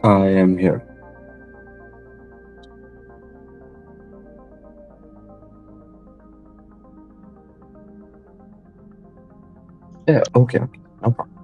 I am here. Yeah, okay, okay. No problem.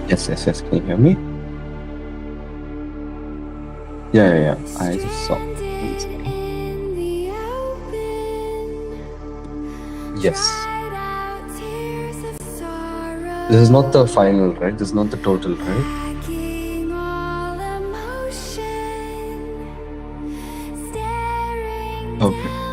Yes, yes, yes. Can you hear me? Yeah. I just saw. Yes. This is not the final, right? This is not the total, right? Okay.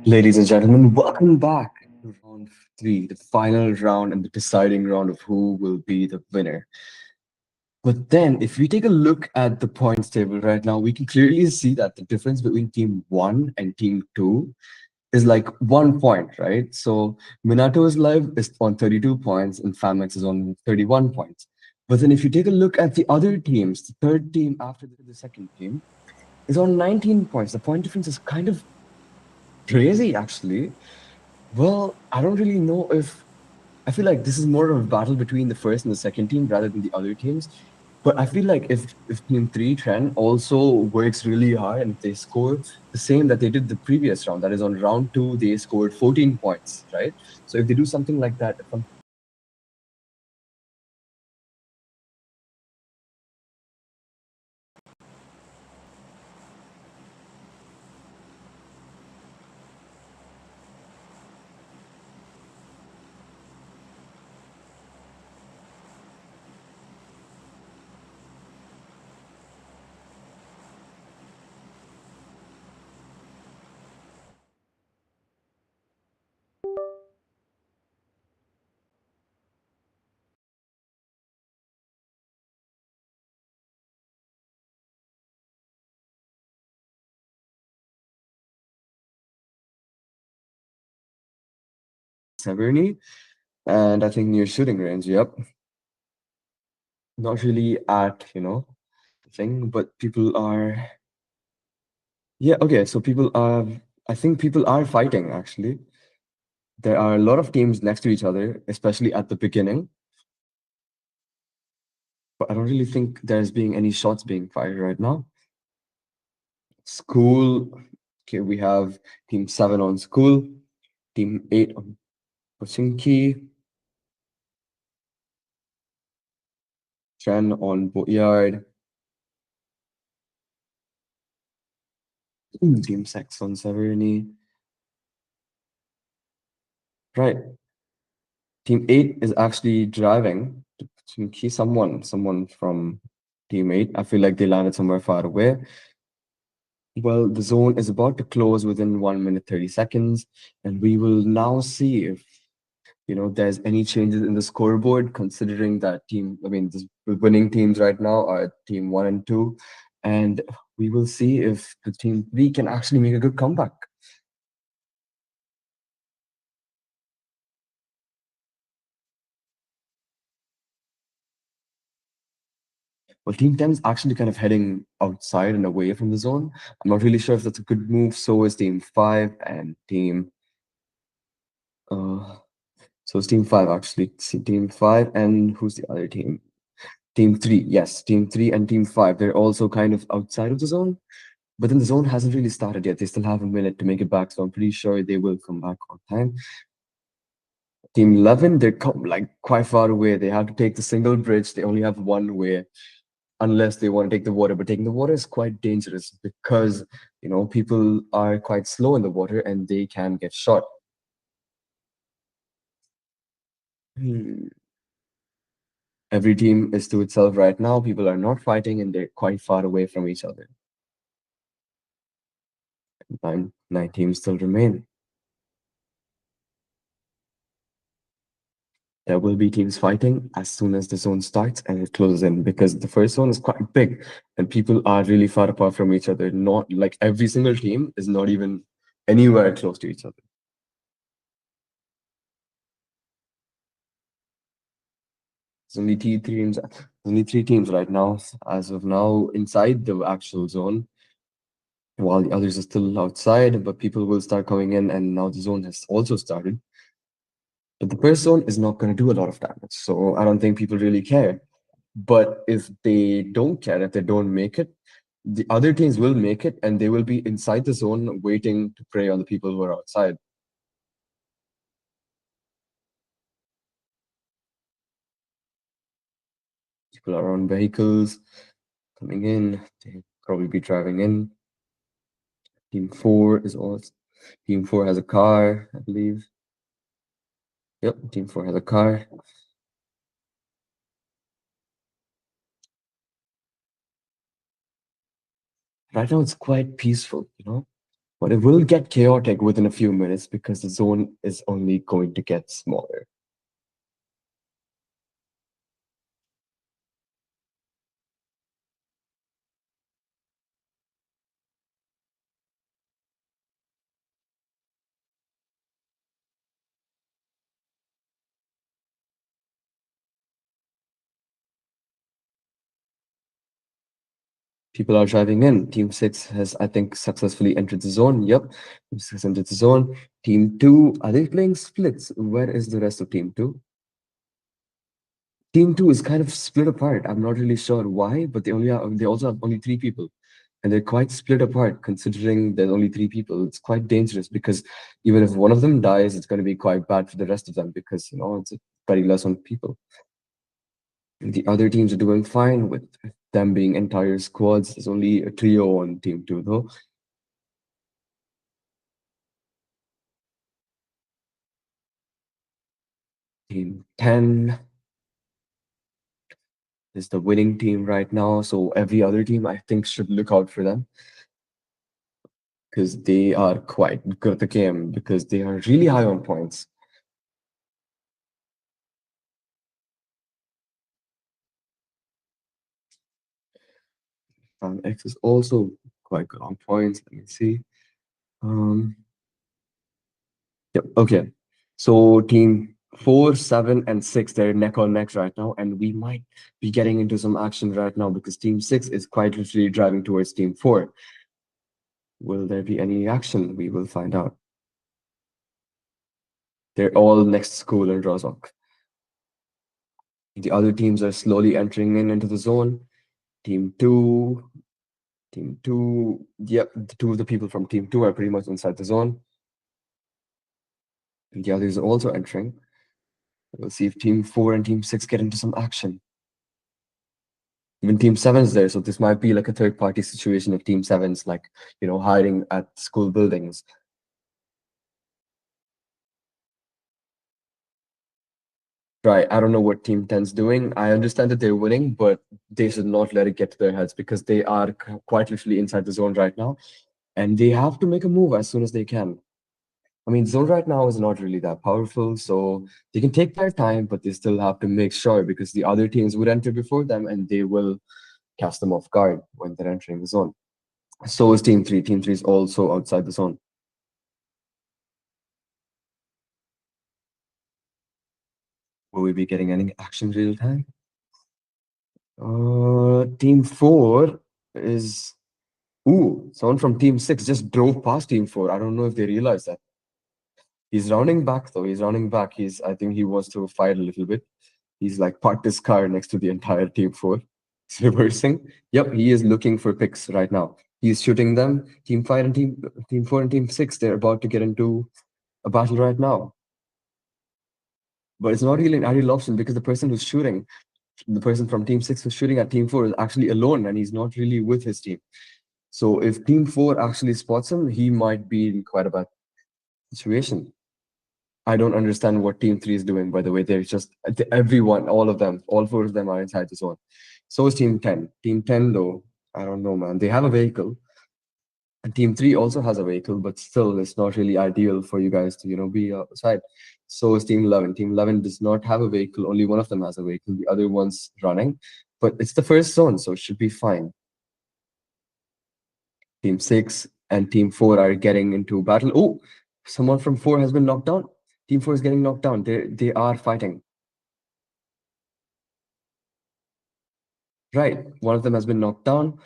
Ladies and gentlemen, welcome back to round three, the final round and the deciding round of who will be the winner. But then, if we take a look at the points table right now, we can clearly see that the difference between team one and team two is like 1 point, right? So Minato's live is on 32 points and Famex is on 31 points. But then if you take a look at the other teams, the third team after the second team is on 19 points. The point difference is kind of crazy, actually. Well, I don't really know if I feel like this is more of a battle between the first and the second team rather than the other teams. But I feel like if team three Trent also works really hard and if they score the same that they did the previous round, that is on round two, they scored 14 points, right? So if they do something like that, from Severny, and I think near shooting range, yep. Not really at, thing, but people are yeah, okay, so people are I think people are fighting actually. There are a lot of teams next to each other, especially at the beginning. But I don't really think there's being any shots being fired right now. School, okay, we have team 7 on school, team 8 on Posinki, 10 on Boatyard, team 6 on Severny. Right. Team 8 is actually driving to Posinki. Someone from team 8. I feel like they landed somewhere far away. Well, the zone is about to close within 1 minute 30 seconds, and we will now see if there's any changes in the scoreboard, considering that the winning teams right now are team 1 and 2, and we will see if the team 3 can actually make a good comeback. Well, team 10 is actually kind of heading outside and away from the zone. I'm not really sure if that's a good move. So is team 5 and uh so it's team 5 actually. See, team 5 and who's the other team? Team 3, yes, team 3 and team 5. They're also kind of outside of the zone, but then the zone hasn't really started yet. They still have a minute to make it back, so I'm pretty sure they will come back on time. Team 11, they're like quite far away. They have to take the single bridge. They only have one way, unless they want to take the water. But taking the water is quite dangerous because people are quite slow in the water and they can get shot. Hmm. Every team is to itself right now. People are not fighting and they're quite far away from each other. Nine teams still remain. There will be teams fighting as soon as the zone starts and it closes in because the first zone is quite big and people are really far apart from each other. Not like every single team is not even anywhere close to each other. Only three teams right now, as of now, inside the actual zone, while the others are still outside, but people will start coming in, and now the zone has also started. But the first zone is not going to do a lot of damage, so I don't think people really care. But if they don't care, if they don't make it, the other teams will make it, and they will be inside the zone waiting to prey on the people who are outside. People are on vehicles coming in. They'll probably be driving in. Team 4 is also Team 4 has a car, I believe. Yep, Team 4 has a car. Right now it's quite peaceful. But it will get chaotic within a few minutes because the zone is only going to get smaller. People are driving in. Team 6 has, I think, successfully entered the zone. Yep, Team 6 entered the zone. Team 2, are they playing splits? Where is the rest of Team 2? Team 2 is kind of split apart. I'm not really sure why, but they also have only three people. And they're quite split apart considering there's only three people. It's quite dangerous because even if one of them dies, it's going to be quite bad for the rest of them because, it's very less on people. The other teams are doing fine with them being entire squads. There's only a trio on Team 2, though. Team 10 is the winning team right now, so every other team, I think, should look out for them because they are quite good at the game because they are really high on points. X is also quite good on points. Let me see. Um, Yep. Okay. So team 4, 7, and 6, they're neck on neck right now, and we might be getting into some action right now because team 6 is quite literally driving towards team 4. Will there be any action? We will find out. They're all next to school in Rozok. The other teams are slowly entering into the zone. Team 2, team 2, yep, the two of the people from team 2 are pretty much inside the zone. And the others are also entering. We'll see if team 4 and team 6 get into some action. Even team 7 is there, so this might be like a third party situation if team 7's like, hiding at school buildings. Right. I don't know what team 10's doing. I understand that they're winning, but they should not let it get to their heads because they are quite literally inside the zone right now. And they have to make a move as soon as they can. I mean, zone right now is not really that powerful, so they can take their time, but they still have to make sure because the other teams would enter before them and they will catch them off guard when they're entering the zone. So is team 3. Team 3 is also outside the zone. Will we be getting any action real time? Team 4 is. Ooh, someone from Team 6 just drove past Team 4. I don't know if they realize that. He's rounding back, though. He's rounding back. I think he wants to fight a little bit. He's like parked his car next to the entire Team 4. He's reversing. Yep, he is looking for picks right now. He's shooting them. Team 5 and Team 4 and Team 6, they're about to get into a battle right now. But it's not really an ideal option because the person from Team 6 who's shooting at Team 4 is actually alone and he's not really with his team. So if Team 4 actually spots him, he might be in quite a bad situation. I don't understand what Team 3 is doing, by the way. They're just everyone, all of them, all four of them are inside the zone. So is Team 10. Team 10, though, I don't know, man. They have a vehicle. And Team 3 also has a vehicle, but still, it's not really ideal for you guys to, be outside. So is Team 11. Team 11 does not have a vehicle. Only one of them has a vehicle. The other one's running. But it's the first zone, so it should be fine. Team 6 and Team 4 are getting into battle. Oh, someone from 4 has been knocked down. Team 4 is getting knocked down. They are fighting. Right. One of them has been knocked down.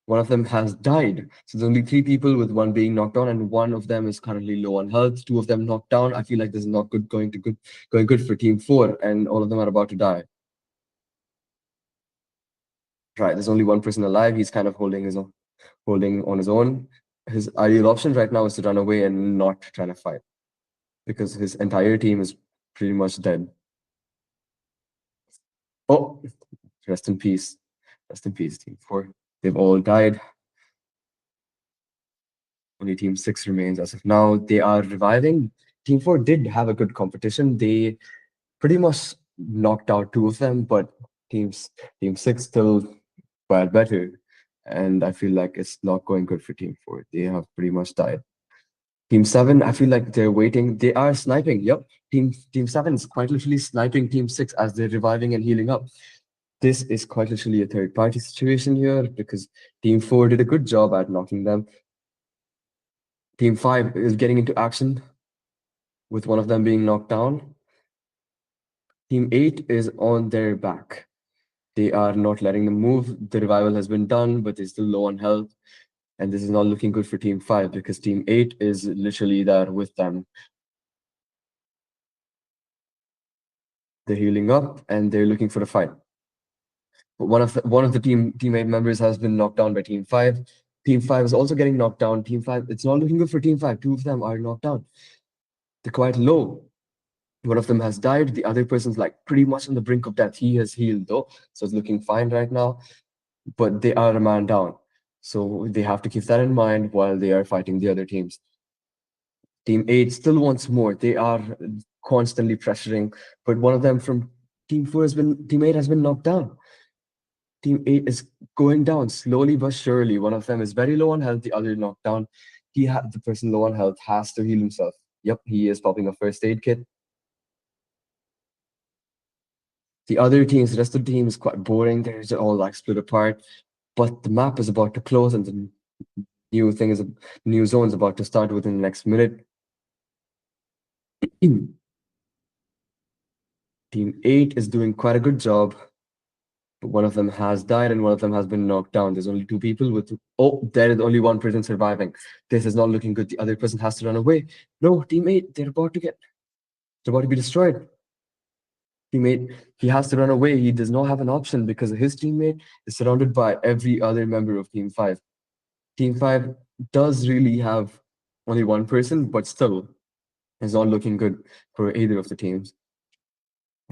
One of them has died. So there's only three people with one being knocked down, and one of them is currently low on health. Two of them knocked down. I feel like this is not going good for Team 4, and all of them are about to die. Right. There's only one person alive. He's kind of holding on his own. His ideal option right now is to run away and not try to fight because his entire team is pretty much dead. Oh, rest in peace. Rest in peace, Team 4. They've all died. Only Team 6 remains as of now. They are reviving. Team 4 did have a good competition. They pretty much knocked out two of them, but Team 6 still quite better. And I feel like it's not going good for Team 4. They have pretty much died. Team 7, I feel like they're waiting. They are sniping. Yep. Team 7 is quite literally sniping Team 6 as they're reviving and healing up. This is quite literally a third party situation here because Team 4 did a good job at knocking them. Team 5 is getting into action with one of them being knocked down. Team 8 is on their back. They are not letting them move. The revival has been done, but they're still low on health. And this is not looking good for Team 5 because Team 8 is literally there with them. They're healing up and they're looking for a fight. But one of the teammate members has been knocked down by Team 5. Team 5 is also getting knocked down. Team 5, it's not looking good for Team 5. Two of them are knocked down. They're quite low. One of them has died. The other person's like pretty much on the brink of death. He has healed though, so it's looking fine right now. But they are a man down. So they have to keep that in mind while they are fighting the other teams. Team 8 still wants more. They are constantly pressuring, but one of them from Team 8 has been knocked down. Team 8 is going down slowly but surely. One of them is very low on health, the other knocked down. The person low on health has to heal himself. Yep, he is popping a first aid kit. The rest of the team is quite boring. They're just all like split apart. But the map is about to close and the new zone is about to start within the next minute. Team 8 is doing quite a good job. But one of them has died and one of them has been knocked down. There's only two people with. Oh, there is only one person surviving. This is not looking good. The other person has to run away. No, Team 8, they're about to be destroyed. Teammate, he has to run away. He does not have an option because his teammate is surrounded by every other member of Team 5. Team 5 does really have only one person, but still is not looking good for either of the teams.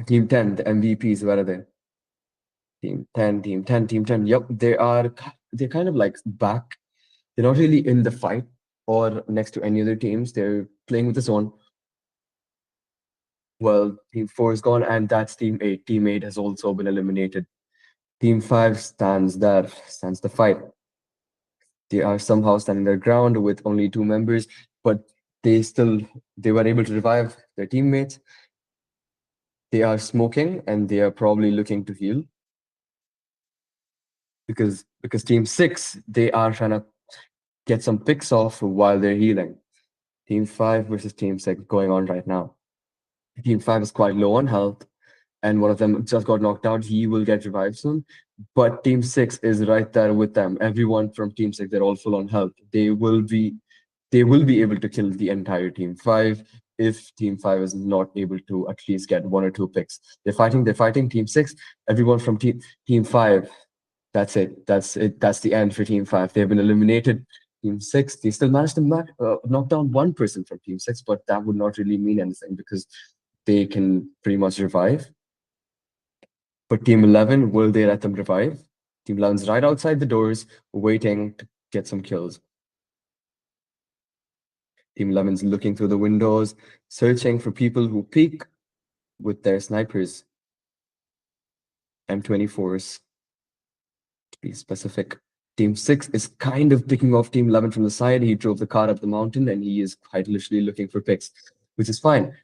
Team 10, the MVPs, where are they? Team 10, Team 10, Team 10. Yep, they're kind of like back. They're not really in the fight or next to any other teams. They're playing with the zone. Well, Team 4 is gone, and that's Team 8. Team 8 has also been eliminated. Team 5 stands the fight. They are somehow standing their ground with only two members, but they were able to revive their teammates. They are smoking and they are probably looking to heal. Because Team 6, they are trying to get some picks off while they're healing. Team 5 versus Team 6 going on right now. Team 5 is quite low on health, and one of them just got knocked out. He will get revived soon. But Team 6 is right there with them. Everyone from Team 6, they're all full on health. They will be able to kill the entire Team 5 if Team 5 is not able to at least get one or two picks. They're fighting Team 6. Everyone from Team 5, that's it. That's the end for Team 5. They've been eliminated. Team 6, they still managed to knock down one person from Team 6, but that would not really mean anything because they can pretty much revive. But Team 11, will they let them revive? Team 11's right outside the doors, waiting to get some kills. Team 11's looking through the windows, searching for people who peek with their snipers. M24s, to be specific. Team 6 is kind of picking off Team 11 from the side. He drove the car up the mountain and he is quite literally looking for picks, which is fine.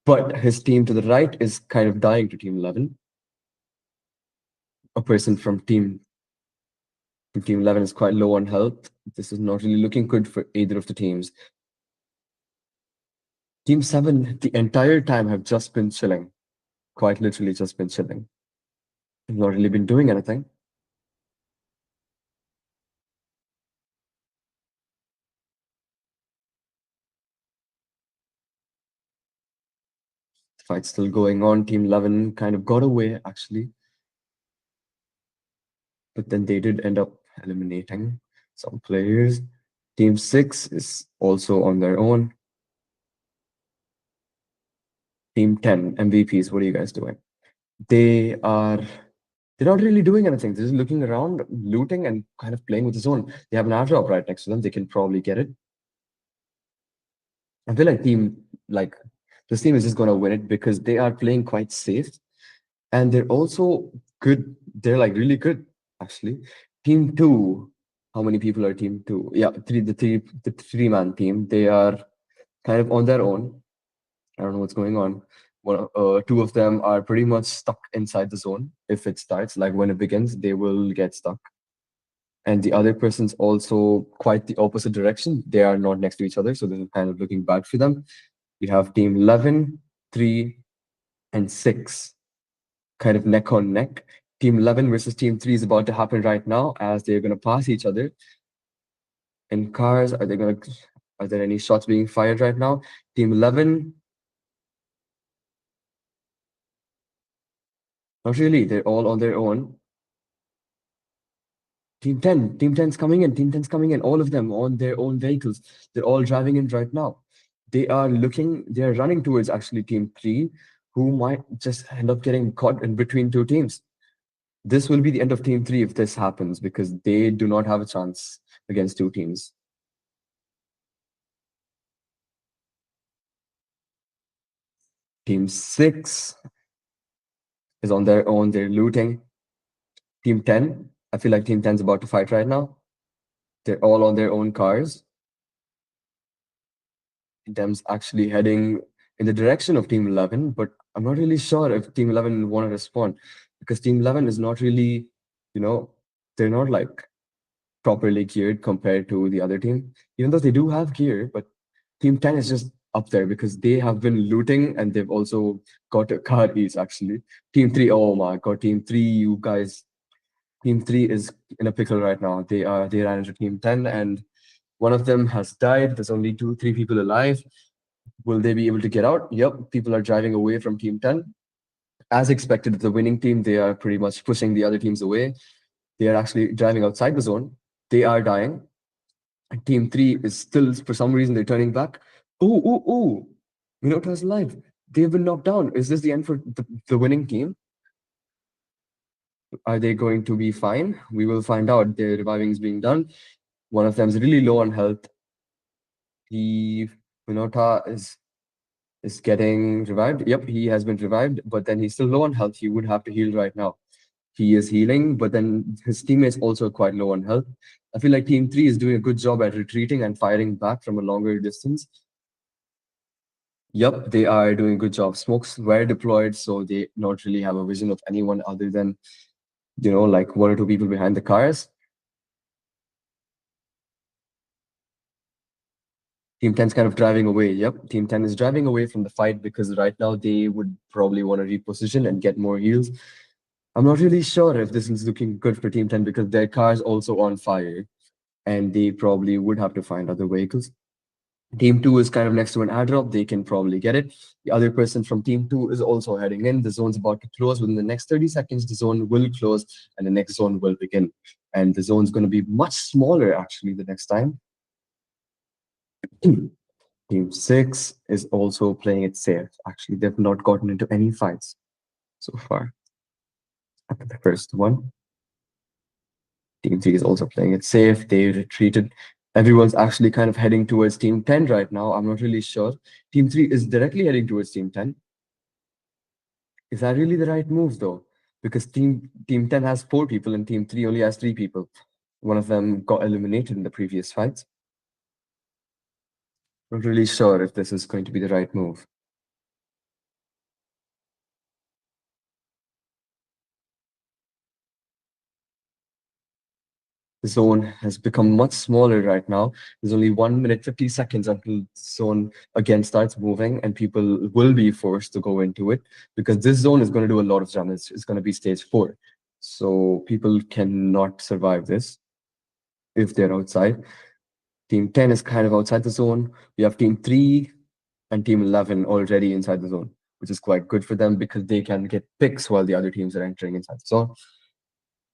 But his team to the right is kind of dying to Team 11. A person from Team 11 is quite low on health. This is not really looking good for either of the teams. Team 7, the entire time, have just been chilling. Quite literally just been chilling. They've not really been doing anything. The fight's still going on. Team 11 kind of got away, actually. But then they did end up eliminating some players. Team 6 is also on their own. Team 10, MVPs, what are you guys doing? They're not really doing anything. They're just looking around, looting, and kind of playing with the zone. They have an airdrop right next to them. They can probably get it. I feel like this team is just gonna win it because they are playing quite safe, and they're also good. They're like really good, actually. Team 2, how many people are team 2? Yeah, the three-man team. They are kind of on their own. I don't know what's going on. Two of them are pretty much stuck inside the zone. If it starts, like when it begins, they will get stuck. And the other person's also quite the opposite direction. They are not next to each other, so this is kind of looking bad for them. We have team 11, 3, and 6 kind of neck on neck. Team 11 versus team 3 is about to happen right now as they're going to pass each other in cars. Are there any shots being fired right now? Team 11, not really. They're all on their own. Team 10's coming in. Team 10's coming in. All of them on their own vehicles. They're all driving in right now. They're running towards actually team 3, who might just end up getting caught in between two teams. This will be the end of team 3 if this happens, because they do not have a chance against two teams. Team 6 is on their own. They're looting. Team 10, I feel like team 10 is about to fight right now. They're all on their own cars. Them's actually heading in the direction of team 11, but I'm not really sure if team 11 want to respond, because team 11 is not really, they're not like properly geared compared to the other team, even though they do have gear, but team 10 is just up there because they have been looting and they've also got a car each actually. Team 3, oh my god, team 3, you guys, team 3 is in a pickle right now. They ran into team 10 and one of them has died. There's only 3 people alive. Will they be able to get out? Yep, people are driving away from team 10. As expected, the winning team, they are pretty much pushing the other teams away. They are actually driving outside the zone. They are dying. Team 3 is still, for some reason, they're turning back. Ooh, ooh, ooh. Minotaur's alive. They've been knocked down. Is this the end for the winning team? Are they going to be fine? We will find out. Their reviving is being done. One of them is really low on health. The Minotaur is getting revived. Yep, he has been revived, but then he's still low on health. He would have to heal right now. He is healing, but then his teammates also quite low on health. I feel like Team 3 is doing a good job at retreating and firing back from a longer distance. Yep, they are doing a good job. Smokes were deployed, so they not really have a vision of anyone other than, like one or two people behind the cars. Team 10 is kind of driving away. Yep, Team 10 is driving away from the fight because right now they would probably want to reposition and get more heals. I'm not really sure if this is looking good for Team 10 because their car is also on fire and they probably would have to find other vehicles. Team 2 is kind of next to an airdrop. They can probably get it. The other person from Team 2 is also heading in. The zone's about to close. Within the next 30 seconds, the zone will close and the next zone will begin. And the zone's going to be much smaller, actually, the next time. Team 6 is also playing it safe. Actually, they've not gotten into any fights so far. After the first one. Team 3 is also playing it safe. They retreated. Everyone's actually kind of heading towards Team 10 right now. I'm not really sure. Team 3 is directly heading towards Team 10. Is that really the right move, though? Because Team 10 has 4 people and Team 3 only has 3 people. One of them got eliminated in the previous fights. Not really sure if this is going to be the right move. The zone has become much smaller right now. There's only 1 minute 50 seconds until the zone again starts moving and people will be forced to go into it because this zone is going to do a lot of damage. It's going to be stage 4. So people cannot survive this if they're outside. Team 10 is kind of outside the zone. We have Team 3 and Team 11 already inside the zone, which is quite good for them because they can get picks while the other teams are entering inside the zone.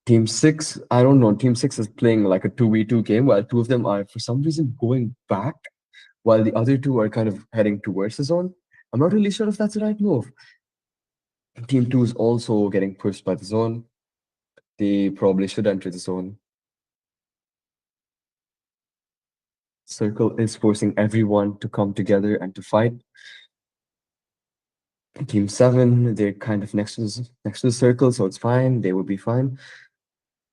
Team 6, I don't know. Team 6 is playing like a 2v2 game while 2 of them are, for some reason, going back while the other 2 are kind of heading towards the zone. I'm not really sure if that's the right move. Team 2 is also getting pushed by the zone. They probably should enter the zone. Circle is forcing everyone to come together and to fight. Team 7, they're kind of next to the circle, so it's fine. They will be fine.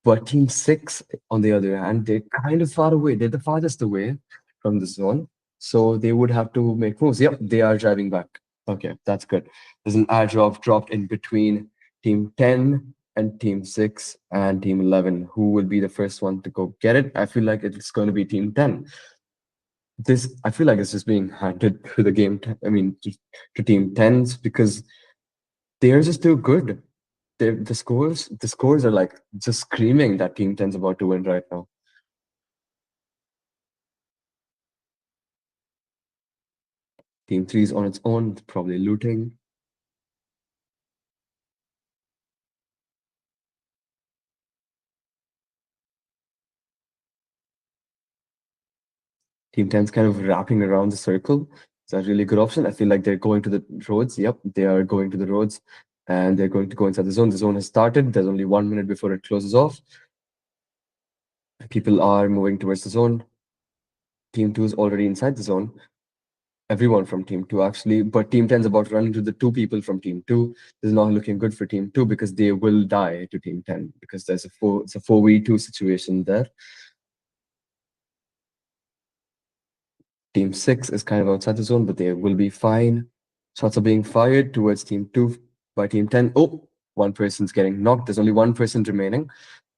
But Team 6, on the other hand, they're kind of far away. They're the farthest away from the zone. So they would have to make moves. Yep, they are driving back. Okay, that's good. There's an airdrop dropped in between Team 10 and Team 6 and Team 11. Who will be the first one to go get it? I feel like it's going to be Team 10. I feel like it's just being handed to the game. To Team 10s because they're just too good. The scores are like just screaming that Team 10's about to win right now. Team 3 is on its own, probably looting. Team 10's kind of wrapping around the circle. It's a really good option. I feel like they're going to the roads. Yep, they are going to the roads and they're going to go inside the zone. The zone has started. There's only 1 minute before it closes off. People are moving towards the zone. Team 2 is already inside the zone. Everyone from Team 2 actually, but Team 10 is about to run into the 2 people from Team 2. This is not looking good for Team 2 because they will die to Team 10 because it's a 4v2 situation there. Team 6 is kind of outside the zone, but they will be fine. Shots are being fired towards Team 2 by Team 10. Oh, one person's getting knocked. There's only one person remaining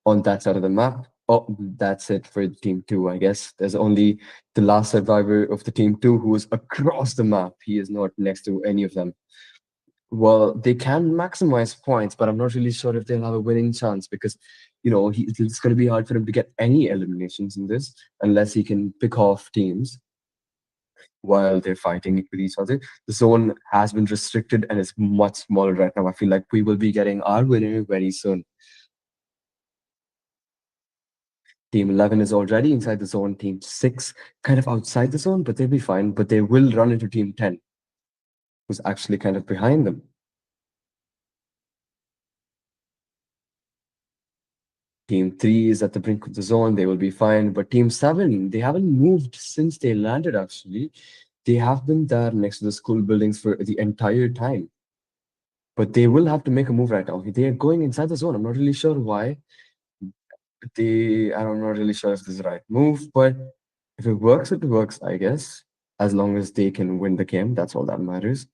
on that side of the map. Oh, that's it for Team 2, I guess. There's only the last survivor of the Team 2 who is across the map. He is not next to any of them. Well, they can maximize points, but I'm not really sure if they'll have a winning chance because, it's going to be hard for him to get any eliminations in this unless he can pick off teams while they're fighting with each other. The zone has been restricted and is much smaller right now. I feel like we will be getting our winner very soon. Team 11 is already inside the zone. Team 6 kind of outside the zone, but they'll be fine. But they will run into Team 10, who's actually kind of behind them. Team 3 is at the brink of the zone. They will be fine. But Team 7, they haven't moved since they landed, actually. They have been there next to the school buildings for the entire time. But they will have to make a move right now. They are going inside the zone. I'm not really sure why. I'm not really sure if this is the right move, but if it works, it works, I guess. As long as they can win the game, that's all that matters.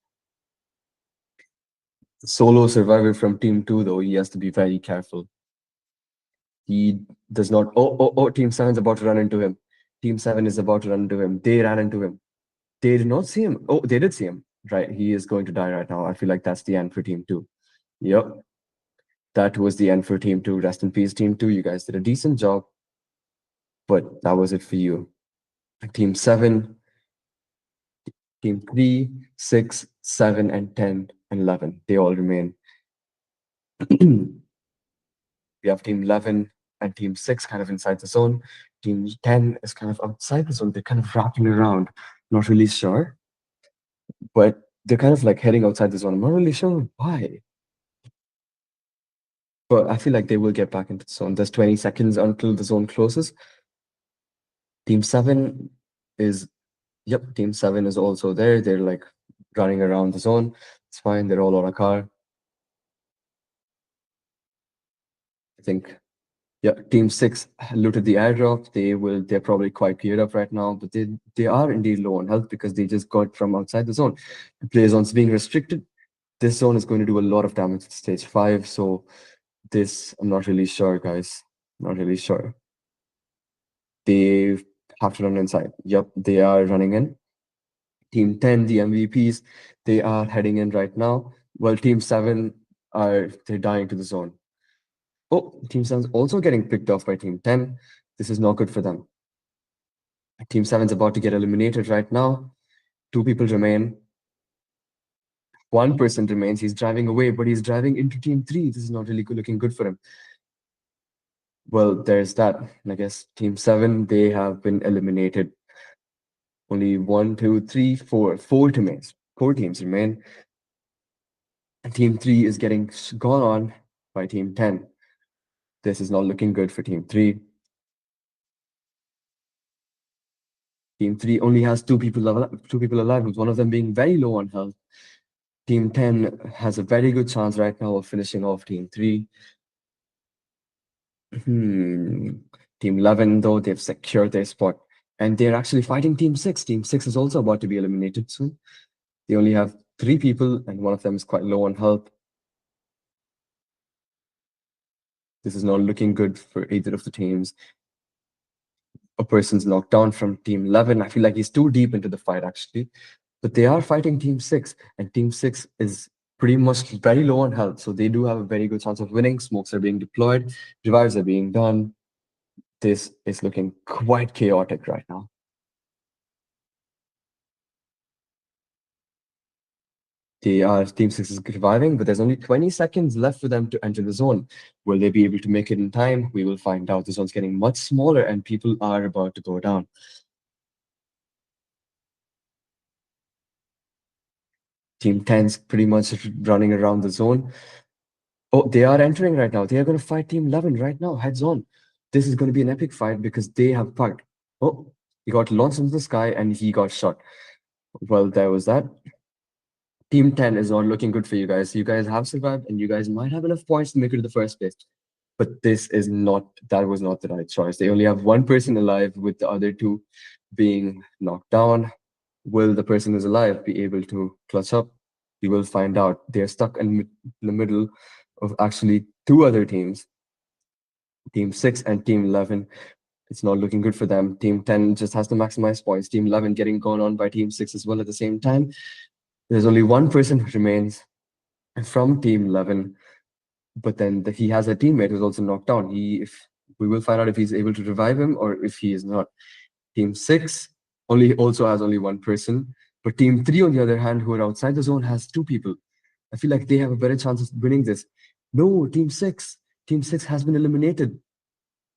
The solo survivor from Team 2, though, he has to be very careful. He does not. Oh, Team 7 is about to run into him. Team 7 is about to run into him. They ran into him. They did not see him. Oh, they did see him. Right. He is going to die right now. I feel like that's the end for Team 2. Yep. That was the end for Team 2. Rest in peace, Team 2. You guys did a decent job, but that was it for you. Team 7, Team 3, 6, 7, and 10, and 11. They all remain. We have Team 11 and Team 6 kind of inside the zone. Team 10 is kind of outside the zone. They're kind of wrapping around. Not really sure, but they're kind of like heading outside the zone. I'm not really sure why. But I feel like they will get back into the zone. There's 20 seconds until the zone closes. Team 7 is, yep, Team 7 is also there. They're like running around the zone. It's fine. They're all on a car. I think, yeah, Team 6 looted the airdrop. They're probably quite geared up right now, but they are indeed low on health because they just got from outside the zone. The play zone's being restricted. This zone is going to do a lot of damage at stage 5. So I'm not really sure, guys. Not really sure. They have to run inside. Yep, they are running in. Team 10, the MVPs, they are heading in right now. Well, Team 7 they're dying to the zone. Oh, Team 7 is also getting picked off by Team 10. This is not good for them. Team 7 is about to get eliminated right now. 2 people remain. 1 person remains. He's driving away, but he's driving into Team 3. This is not really looking good for him. Well, there's that. I guess Team 7, they have been eliminated. Only 1, 2, 3, 4. 4 teams. 4 teams remain. And Team 3 is getting gone on by Team 10. This is not looking good for Team 3. Team 3 only has 2 people alive, with one of them being very low on health. Team 10 has a very good chance right now of finishing off Team 3. Hmm. Team 11, though, they've secured their spot. And they're actually fighting Team 6. Team 6 is also about to be eliminated soon. They only have three people, and one of them is quite low on health. This is not looking good for either of the teams. A person's knocked down from Team 11. I feel like he's too deep into the fight, actually. But they are fighting Team 6, and Team 6 is pretty much very low on health. So they do have a very good chance of winning. Smokes are being deployed, revives are being done. This is looking quite chaotic right now. Team 6 is reviving, but there's only 20 seconds left for them to enter the zone. Will they be able to make it in time? We will find out. The zone's getting much smaller, and people are about to go down. Team 10's pretty much running around the zone. Oh, they are entering right now. They are going to fight Team 11 right now, heads on. This is going to be an epic fight because they have fucked. Oh, he got launched into the sky and he got shot. Well, there was that. Team 10 is not looking good for you guys. You guys have survived and you guys might have enough points to make it to the first place. But that was not the right choice. They only have one person alive with the other two being knocked down. Will the person who's alive be able to clutch up? We will find out. They're stuck in the middle of actually two other teams, Team 6 and Team 11. It's not looking good for them. Team 10 just has to maximize points. Team 11 getting gone on by Team 6 as well at the same time. There's only one person who remains from Team 11, but then he has a teammate who's also knocked down. If we will find out if he's able to revive him or if he is not. Team 6 also has only one person, but Team 3, on the other hand, who are outside the zone, has two people. I feel like they have a better chance of winning this. No, Team 6. Team 6 has been eliminated.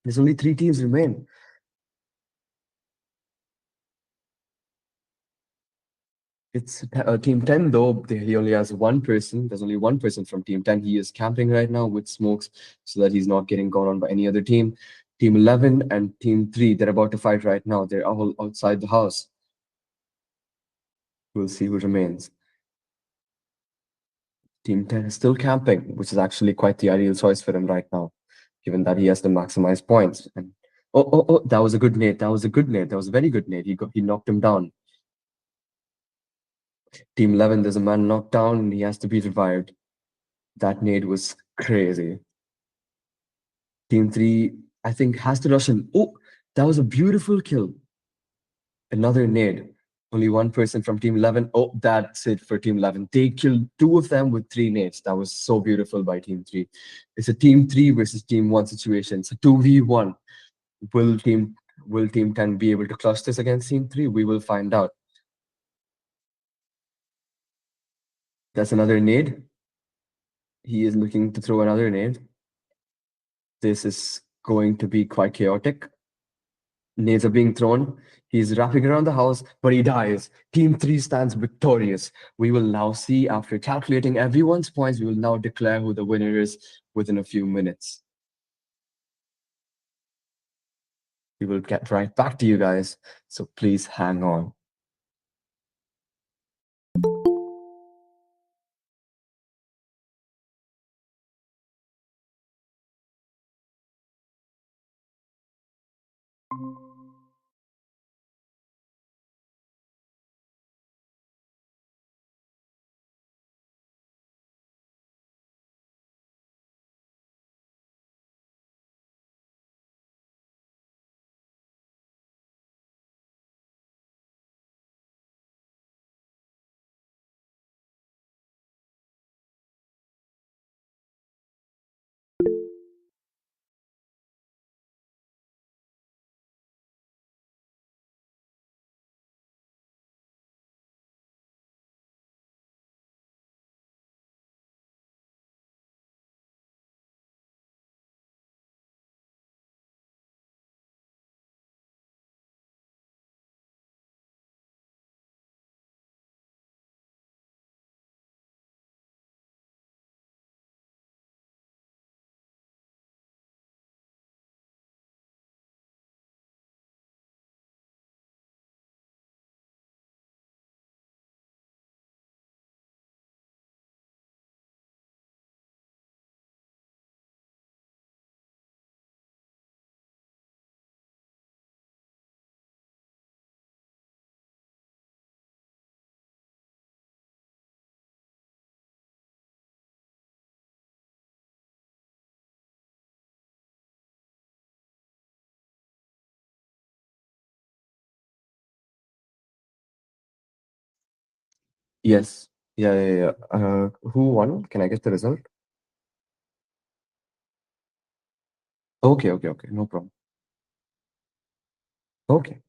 There's only three teams remain. It's Team 10, though, he only has one person. There's only one person from Team 10. He is camping right now with smokes so that he's not getting gone on by any other team. Team 11 and Team 3, they're about to fight right now. They're all outside the house. We'll see who remains. Team 10 is still camping, which is actually quite the ideal choice for him right now, given that he has to maximize points. And oh, that was a good nade. That was a good nade. That was a very good nade. He knocked him down. Team 11, there's a man knocked down and he has to be revived. That nade was crazy. Team 3, I think, has to rush him. Oh, that was a beautiful kill. Another nade. Only one person from Team 11. Oh, that's it for Team 11. They killed two of them with three nades. That was so beautiful by Team 3. It's a Team 3 versus Team 1 situation. It's a 2v1. Will Team will Team 10 be able to clutch this against Team 3? We will find out. That's another nade. He is looking to throw another nade. This is going to be quite chaotic. Nades are being thrown. He's wrapping around the house, but he dies. Team 3 stands victorious. We will now see, after calculating everyone's points, we will now declare who the winner is within a few minutes. We will get right back to you guys, so please hang on. Yes. Yeah, yeah, yeah. Who won? Can I get the result? Okay, okay, okay. No problem. Okay.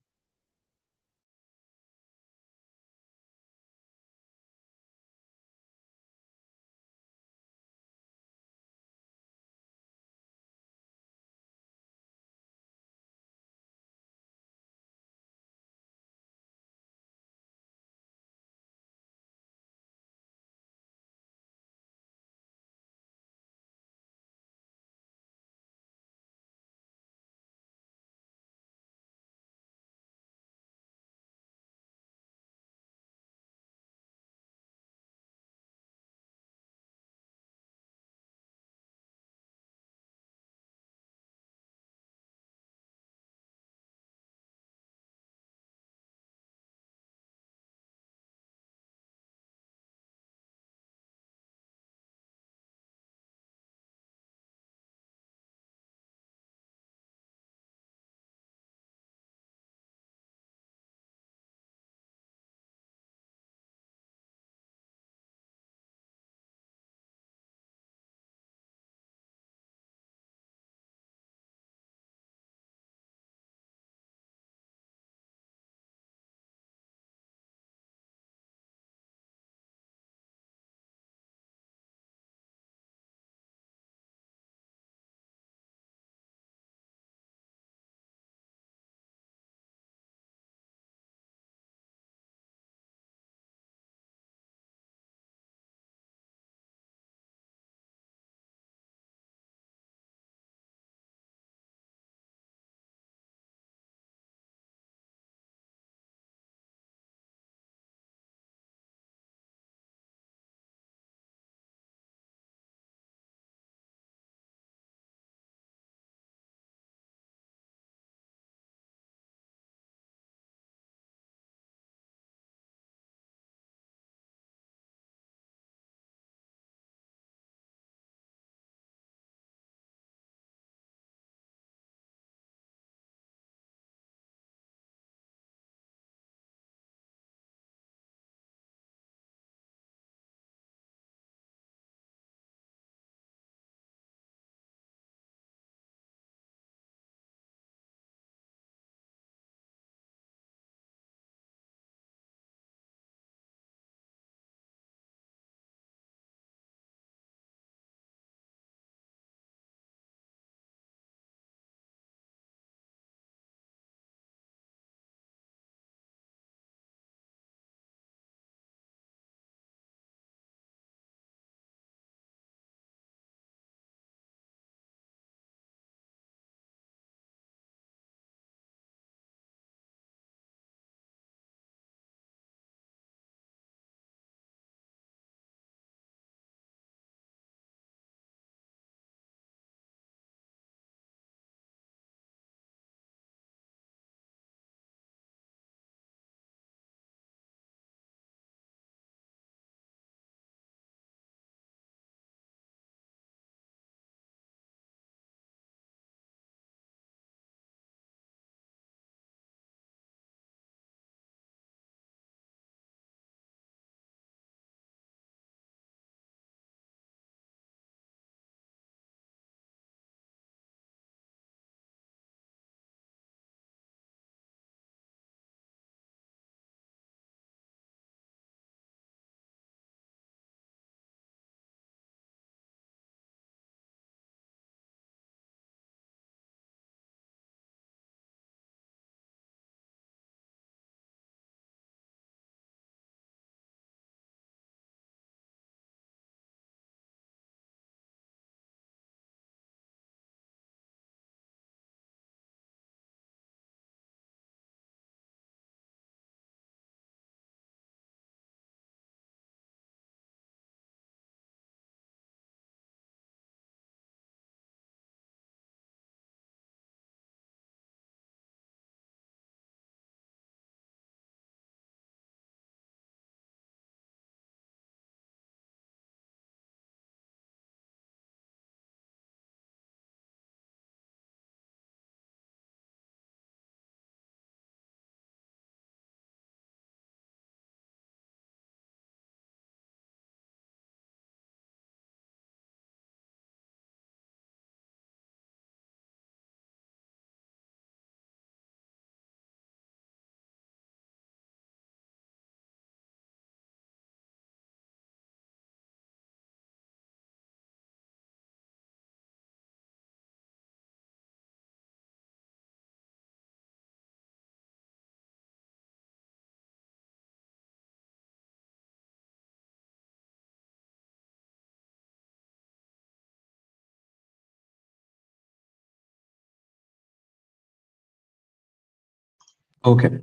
Okay.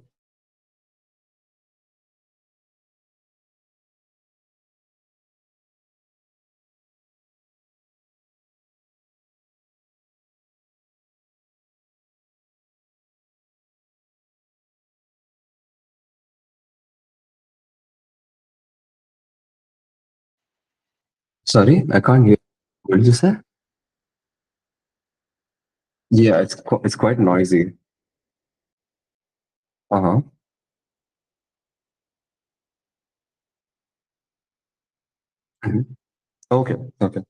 Sorry, I can't hear. What did you say? Yeah, it's quite noisy. Uh-huh. Mhm. Okay. Okay.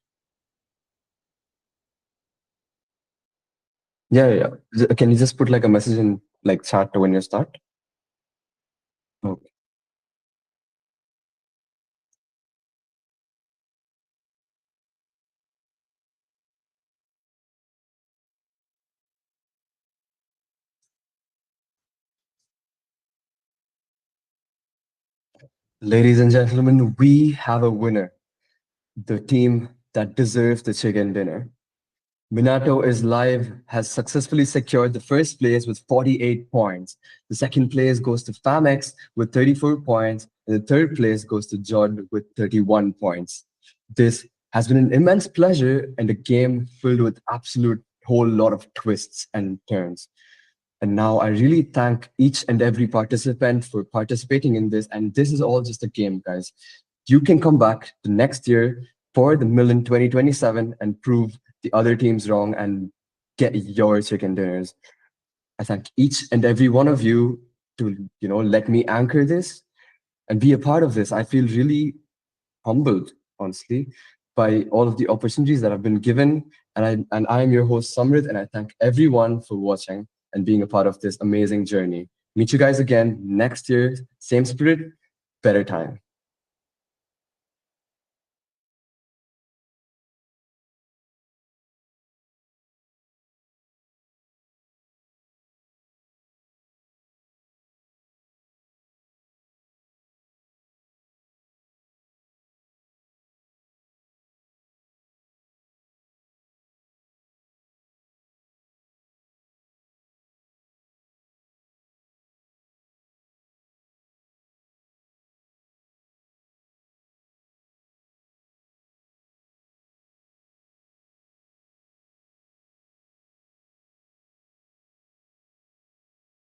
Yeah, yeah, yeah. Can you just put like a message in like chat when you start? Okay. Ladies and gentlemen, we have a winner. The team that deserves the chicken dinner. Minato is live, has successfully secured the first place with 48 points. The second place goes to Famex with 34 points, and the third place goes to Jordan with 31 points. This has been an immense pleasure and a game filled with absolute whole lot of twists and turns. And now I really thank each and every participant for participating in this. And this is all just a game, guys. You can come back the next year for the Milan 2027 and prove the other teams wrong and get your chicken dinners. I thank each and every one of you to, let me anchor this and be a part of this. I feel really humbled, honestly, by all of the opportunities that I've been given. And I am your host, Samrit, and I thank everyone for watching and being a part of this amazing journey. Meet you guys again next year, same spirit, better time.